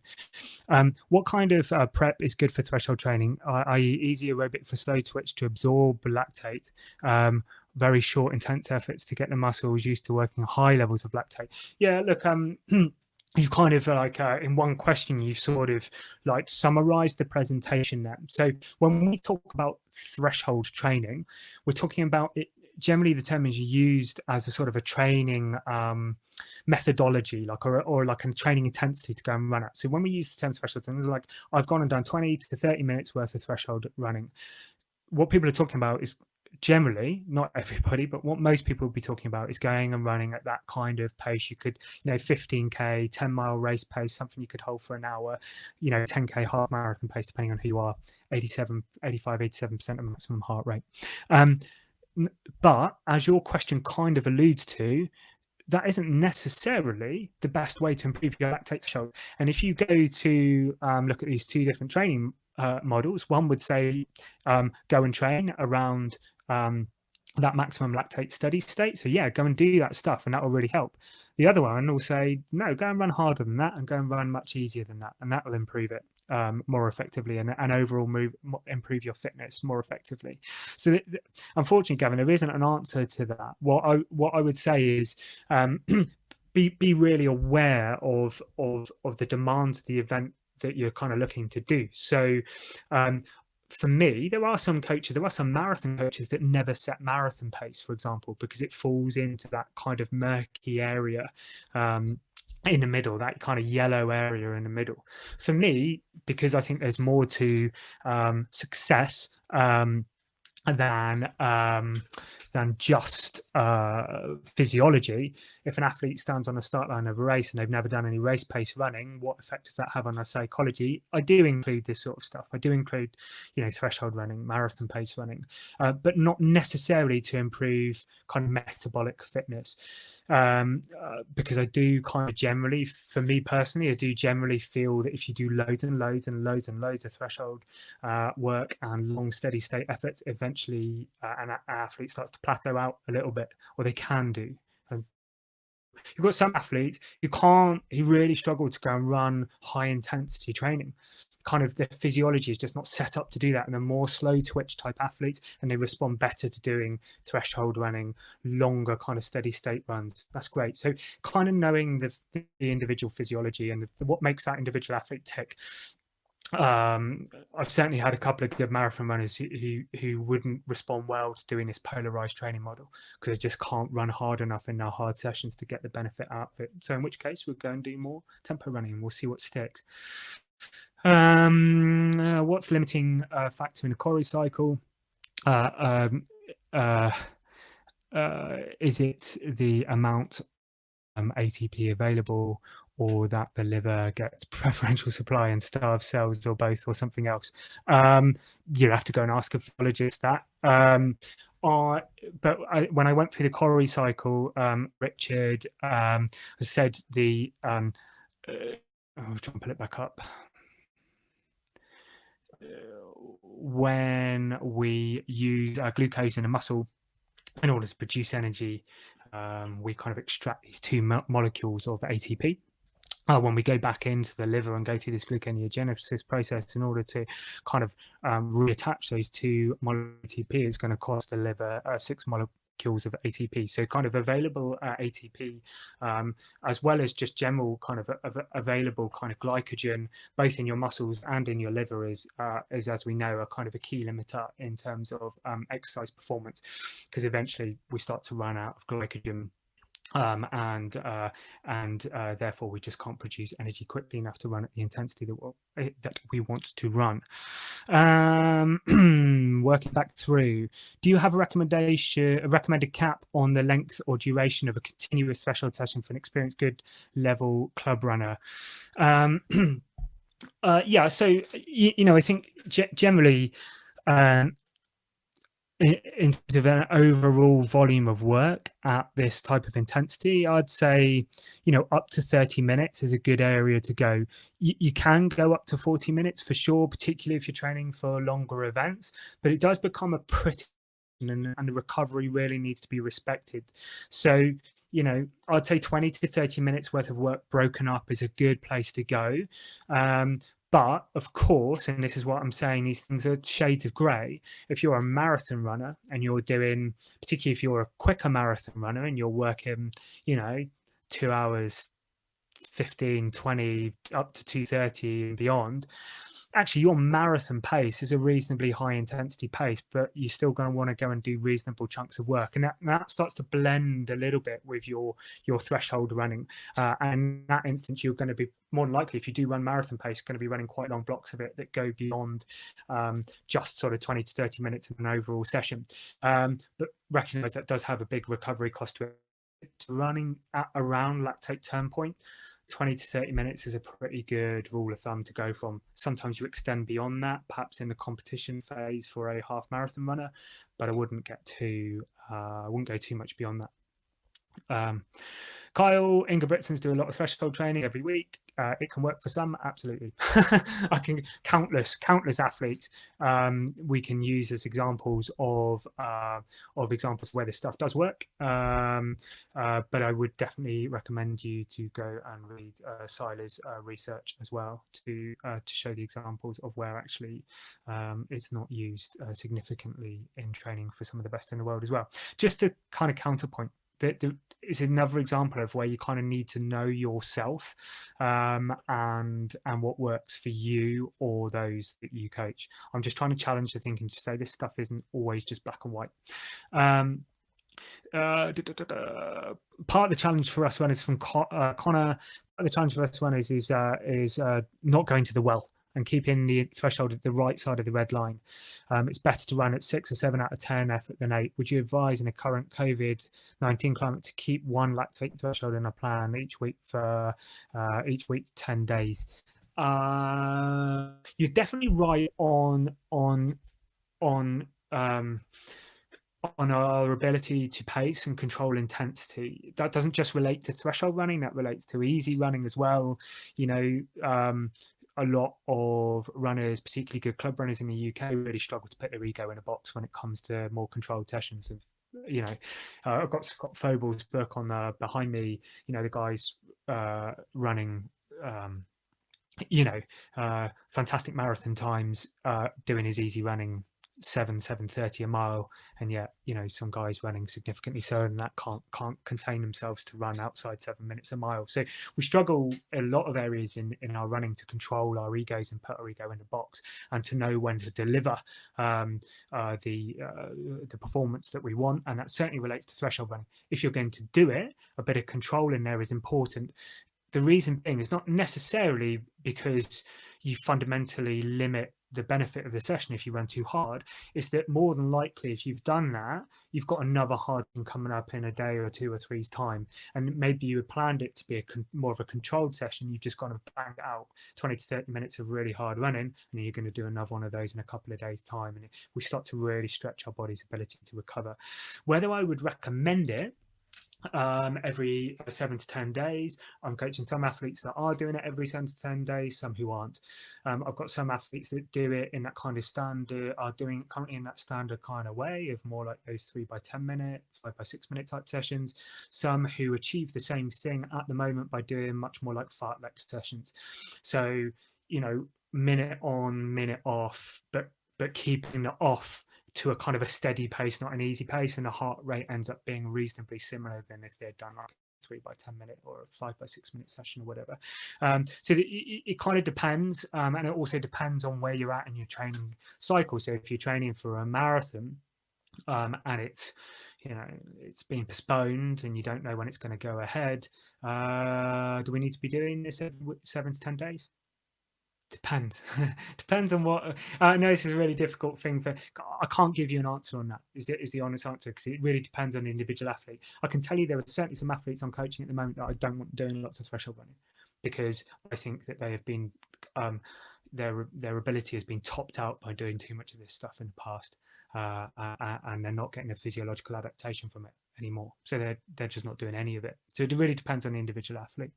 What kind of prep is good for threshold training, i.e. easy aerobic for slow twitch to absorb lactate, very short, intense efforts to get the muscles used to working high levels of lactate? Yeah, look, you've kind of like in one question you've sort of like summarized the presentation there. So when we talk about threshold training, we're talking about it. Generally the term is used as a sort of a training methodology, like or like a training intensity to go and run at. So when we use the term threshold, it's like I've gone and done 20 to 30 minutes worth of threshold running. What people are talking about is generally, not everybody, but what most people would be talking about is going and running at that kind of pace. You could, 15k, 10-mile race pace, something you could hold for an hour, 10k half marathon pace, depending on who you are, 87% of maximum heart rate. But as your question kind of alludes to, that isn't necessarily the best way to improve your lactate threshold. And if you go to look at these two different training models, one would say go and train around that maximum lactate steady state. So yeah, go and do that stuff and that will really help. The other one will say, no, go and run harder than that and go and run much easier than that. And that will improve it more effectively and overall improve your fitness more effectively. So unfortunately, Gavin, there isn't an answer to that. What I would say is be really aware of the demands of the event that you're kind of looking to do. So for me, there are some marathon coaches that never set marathon pace, for example, because it falls into that kind of murky area in the middle, that kind of yellow area in the middle. For me, because I think there's more to success than just physiology. If an athlete stands on the start line of a race and they've never done any race pace running, what effect does that have on their psychology? I do include this sort of stuff. I do include, threshold running, marathon pace running, but not necessarily to improve kind of metabolic fitness. Because I do kind of generally, for me personally, I do generally feel that if you do loads and loads and loads and loads of threshold work and long steady state efforts, eventually an athlete starts to plateau out a little bit, or they can do. And you've got some athletes who really struggle to go and run high intensity training. Kind of their physiology is just not set up to do that, and they're more slow twitch type athletes, and they respond better to doing threshold running, longer kind of steady state runs. That's great. So kind of knowing the individual physiology and what makes that individual athlete tick. I've certainly had a couple of good marathon runners who wouldn't respond well to doing this polarized training model because they just can't run hard enough in their hard sessions to get the benefit out of it. So in which case we'll go and do more tempo running and we'll see what sticks. What's limiting factor in a Cori cycle? Is it the amount ATP available, or that the liver gets preferential supply and starves cells, or both, or something else? You'll have to go and ask a physiologist that. When I went through the Cori cycle, Richard said I'll try and pull it back up. When we use glucose in a muscle in order to produce energy, we kind of extract these two molecules of ATP. When we go back into the liver and go through this gluconeogenesis process in order to kind of reattach those two molecules of ATP, is going to cost the liver 6 molecules of ATP. So kind of available ATP, as well as just general kind of available kind of glycogen, both in your muscles and in your liver, is as we know, a kind of a key limiter in terms of exercise performance, because eventually we start to run out of glycogen. And therefore we just can't produce energy quickly enough to run at the intensity that we want to run. Working back through, do you have a recommended cap on the length or duration of a continuous threshold session for an experienced good level club runner? Yeah, so you know, I think generally, um, in terms of an overall volume of work at this type of intensity, I'd say, you know, up to 30 minutes is a good area to go. You can go up to 40 minutes for sure, particularly if you're training for longer events, but it does become a pretty, and the recovery really needs to be respected. So, you know, I'd say 20 to 30 minutes worth of work broken up is a good place to go. Um, but of course, and this is what I'm saying, these things are shades of grey. If you're a marathon runner and you're doing, particularly if you're a quicker marathon runner and you're working, you know, 2 hours 15, 20, up to 2:30 and beyond, actually your marathon pace is a reasonably high intensity pace, but you're still going to want to go and do reasonable chunks of work, and that starts to blend a little bit with your threshold running. And in that instance, you're going to be more than likely, if you do run marathon pace, going to be running quite long blocks of it that go beyond just sort of 20 to 30 minutes in an overall session. But recognize that does have a big recovery cost to it. Running at around lactate turn point, 20 to 30 minutes is a pretty good rule of thumb to go from. Sometimes you extend beyond that, perhaps in the competition phase for a half marathon runner, but I wouldn't go too much beyond that. Kyle Ingebrigtsen's do a lot of threshold training every week. It can work for some, absolutely. I can countless athletes we can use as examples of examples where this stuff does work. But I would definitely recommend you to go and read Sila's research as well to show the examples of where actually it's not used significantly in training for some of the best in the world as well. Just to kind of counterpoint, is another example of where you kind of need to know yourself and what works for you or those that you coach. I'm just trying to challenge the thinking to say this stuff isn't always just black and white. Part of the challenge for us runners from Connor, the challenge for us runners is not going to the well and keeping the threshold at the right side of the red line. It's better to run at 6 or 7 out of 10 effort than 8. Would you advise in a current COVID-19 climate to keep one lactate threshold in a plan each week for 10 days? You're definitely right on our ability to pace and control intensity. That doesn't just relate to threshold running, that relates to easy running as well. You know, a lot of runners, particularly good club runners in the UK, really struggle to put their ego in a box when it comes to more controlled sessions. And you know, I've got Scott Foble's book on behind me. You know, the guy's running you know, fantastic marathon times, doing his easy running 7:30 a mile, and yet you know some guys running significantly so and that can't contain themselves to run outside 7 minutes a mile. So we struggle in a lot of areas in our running to control our egos and put our ego in the box and to know when to deliver the performance that we want, and that certainly relates to threshold running. If you're going to do it, a bit of control in there is important. The reason being is not necessarily because you fundamentally limit the benefit of the session if you run too hard. Is that more than likely, if you've done that, you've got another hard one coming up in a day or 2 or 3's time, and maybe you had planned it to be more of a controlled session. You've just got to bang out 20 to 30 minutes of really hard running, and then you're going to do another one of those in a couple of days' time, and we start to really stretch our body's ability to recover. Whether I would recommend it every 7 to 10 days. I'm coaching some athletes that are doing it every 7 to 10 days, some who aren't. I've got some athletes that do it in that kind of standard, are doing it currently in that standard kind of way of more like those 3 by 10 minute, 5 by 6 minute type sessions. Some who achieve the same thing at the moment by doing much more like fartlek sessions. So, you know, minute on, minute off, but keeping it off to a kind of a steady pace, not an easy pace, and the heart rate ends up being reasonably similar than if they'd done like a 3 by 10 minute or a 5 by 6 minute session or whatever. So it kind of depends, and it also depends on where you're at in your training cycle. So if you're training for a marathon and it's, you know, it's been postponed and you don't know when it's going to go ahead, do we need to be doing this every 7 to 10 days? Depends. Depends on what. I know this is a really difficult thing for. I can't give you an answer on that. Is the honest answer, because it really depends on the individual athlete. I can tell you there are certainly some athletes I'm coaching at the moment that I don't want doing lots of threshold running, because I think that they have been their ability has been topped out by doing too much of this stuff in the past, and they're not getting a physiological adaptation from it anymore. So they're just not doing any of it. So it really depends on the individual athlete.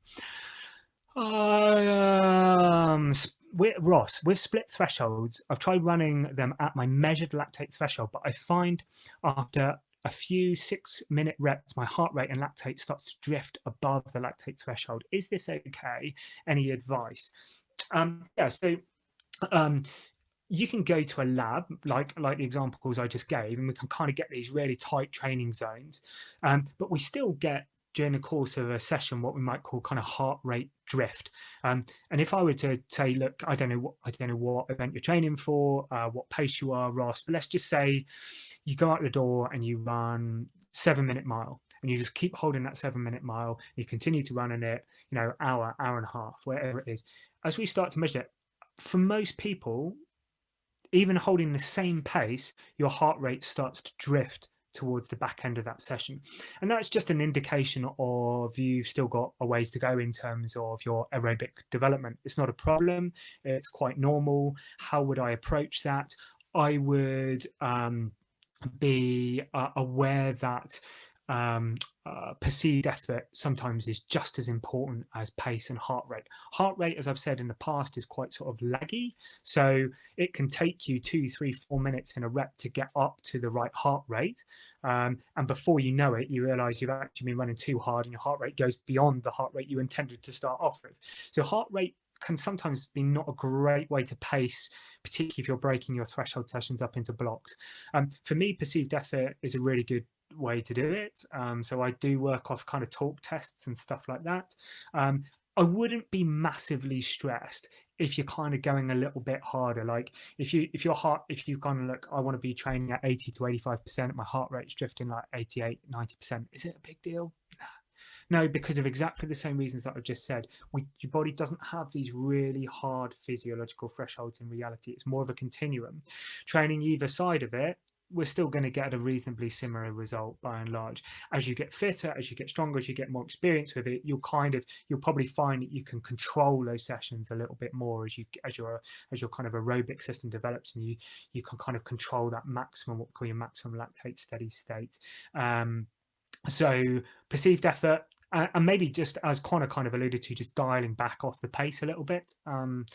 Ross, with split thresholds, I've tried running them at my measured lactate threshold, but I find after a few 6-minute reps, my heart rate and lactate starts to drift above the lactate threshold. Is this okay? Any advice? Yeah, so you can go to a lab like the examples I just gave, and we can kind of get these really tight training zones, but we still get during the course of a session what we might call kind of heart rate drift. And if I were to say, look, I don't know what event you're training for, what pace you are, Ross, but let's just say you go out the door and you run 7-minute mile, and you just keep holding that 7-minute mile, you continue to run in it, hour and a half, whatever it is. As we start to measure it, for most people, even holding the same pace, your heart rate starts to drift towards the back end of that session. And that's just an indication of you've still got a ways to go in terms of your aerobic development. It's not a problem. It's quite normal. How would I approach that? I would be aware that perceived effort sometimes is just as important as pace and heart rate. Heart rate, as I've said in the past, is quite sort of laggy. So it can take you 2, 3, 4 minutes in a rep to get up to the right heart rate. And before you know it, you realize you've actually been running too hard and your heart rate goes beyond the heart rate you intended to start off with. So heart rate can sometimes be not a great way to pace, particularly if you're breaking your threshold sessions up into blocks. For me, perceived effort is a really good way to do it. So I do work off kind of talk tests and stuff like that. I wouldn't be massively stressed if you're kind of going a little bit harder. Like if you kind of look, I want to be training at 80 to 85%, my heart rate's drifting like 88, 90%. Is it a big deal? No, because of exactly the same reasons that I've just said. Your body doesn't have these really hard physiological thresholds in reality. It's more of a continuum. Training either side of it, we're still going to get a reasonably similar result by and large. As you get fitter, as you get stronger, as you get more experience with it, you'll probably find that you can control those sessions a little bit more as your kind of aerobic system develops, and you can kind of control that maximum, what we call your maximum lactate steady state. So perceived effort, and maybe just as Connor kind of alluded to, just dialing back off the pace a little bit, and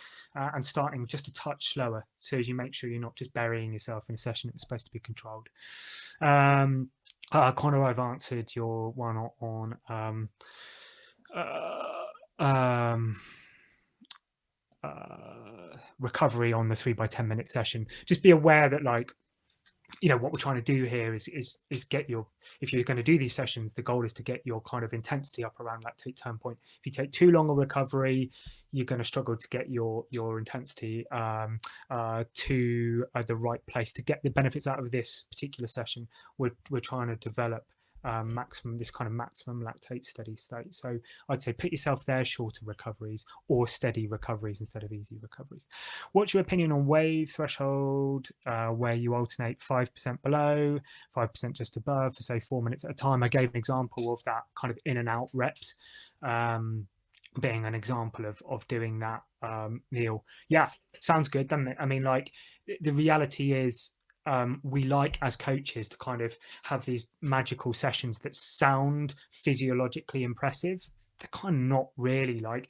starting just a touch slower, so as you make sure you're not just burying yourself in a session that's supposed to be controlled. Connor, I've answered your one on recovery on the 3x10 minute session. Just be aware that, like, what we're trying to do here is get if you're going to do these sessions, the goal is to get your kind of intensity up around lactate turn point. If you take too long a recovery, you're going to struggle to get your intensity to the right place to get the benefits out of this particular session. We're trying to develop this kind of maximum lactate steady state. So I'd say put yourself there, shorter recoveries or steady recoveries instead of easy recoveries. What's your opinion on wave threshold, where you alternate 5% below, 5% just above for say 4 minutes at a time? I gave an example of that kind of in and out reps being an example of doing that. Neil, yeah, sounds good, doesn't it? I mean, like, the reality is, we like as coaches to kind of have these magical sessions that sound physiologically impressive. They're kind of not really. Like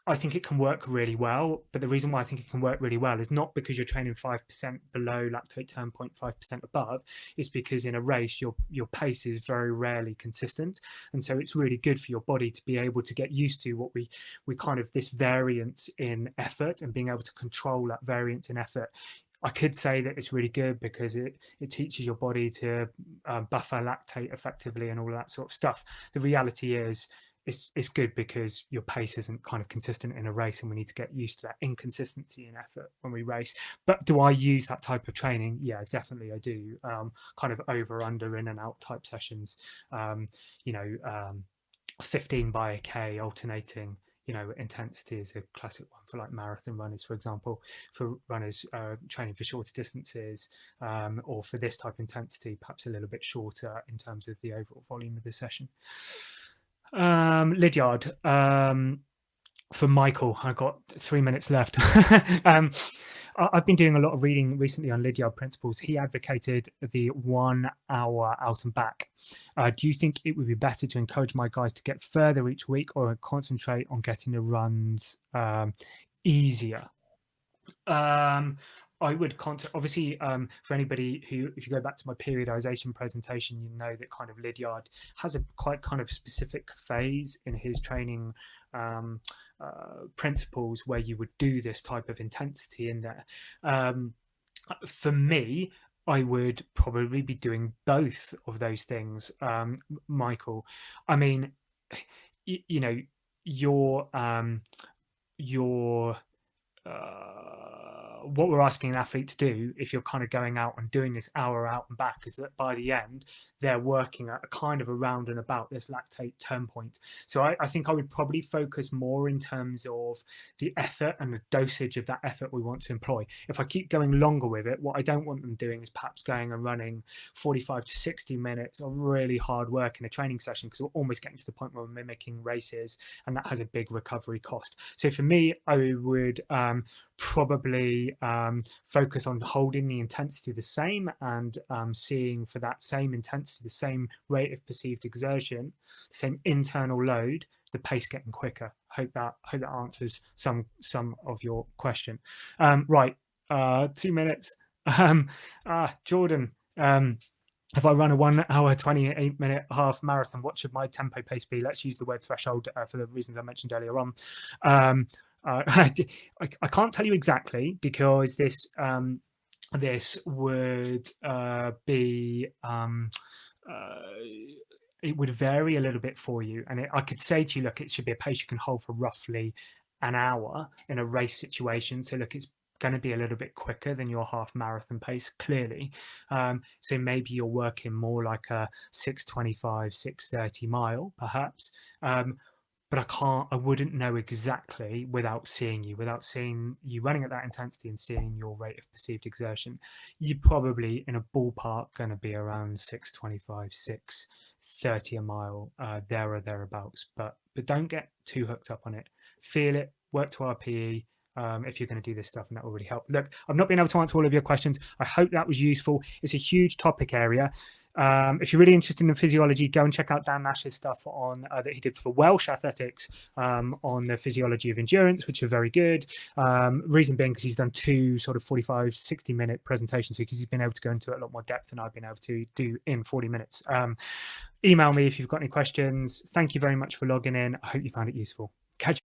I think it can work really well, but the reason why I think it can work really well is not because you're training 5% below lactate turn point, 5% above. It's because in a race your pace is very rarely consistent, and so it's really good for your body to be able to get used to what we kind of this variance in effort, and being able to control that variance in effort. I could say that it's really good because it teaches your body to buffer lactate effectively and all of that sort of stuff. The reality is it's good because your pace isn't kind of consistent in a race, and we need to get used to that inconsistency in effort when we race. But do I use that type of training? Yeah, definitely I do. Kind of over, under, in and out type sessions. 15 by a K alternating. Intensity is a classic one for like marathon runners, for example, for runners training for shorter distances, or for this type of intensity, perhaps a little bit shorter in terms of the overall volume of the session. Lydiard, For Michael, I got 3 minutes left. um, I've been doing a lot of reading recently on Lydiard principles. He advocated the 1 hour out and back. Do you think it would be better to encourage my guys to get further each week, or concentrate on getting the runs easier? Um, I would contact, obviously, for anybody who, if you go back to my periodization presentation, you know that kind of Lydiard has a quite kind of specific phase in his training principles where you would do this type of intensity in there. For me, I would probably be doing both of those things, Michael. I mean, you know, your your what we're asking an athlete to do, if you're kind of going out and doing this hour out and back, is that by the end they're working at a kind of around and about this lactate turn point. So I think I would probably focus more in terms of the effort and the dosage of that effort we want to employ. If I keep going longer with it, what I don't want them doing is perhaps going and running 45 to 60 minutes of really hard work in a training session, because we're almost getting to the point where we're mimicking races, and that has a big recovery cost. So for me, I would probably focus on holding the intensity the same, and seeing for that same intensity, the same rate of perceived exertion, the same internal load, the pace getting quicker. Hope that answers some of your question. Right, 2 minutes. Jordan, if I run a 1 hour 28-minute half marathon, what should my tempo pace be? Let's use the word threshold for the reasons I mentioned earlier on. I can't tell you exactly, because this would be it would vary a little bit for you, and I could say to you, look, it should be a pace you can hold for roughly an hour in a race situation. So look, it's going to be a little bit quicker than your half marathon pace, clearly. So maybe you're working more like a 6:25, 6:30 mile, perhaps. But I wouldn't know exactly without seeing you running at that intensity and seeing your rate of perceived exertion. You're probably in a ballpark going to be around 6:25, 6:30 a mile, there or thereabouts. But don't get too hooked up on it. Feel it, work to RPE. If you're going to do this stuff, and that will really help. Look, I've not been able to answer all of your questions. I hope that was useful. It's a huge topic area. If you're really interested in physiology, go and check out Dan Nash's stuff on that he did for Welsh athletics on the physiology of endurance, which are very good. Reason being, because he's done 2 sort of 45, 60-minute presentations, because he's been able to go into it a lot more depth than I've been able to do in 40 minutes. Email me if you've got any questions. Thank you very much for logging in. I hope you found it useful. Catch you.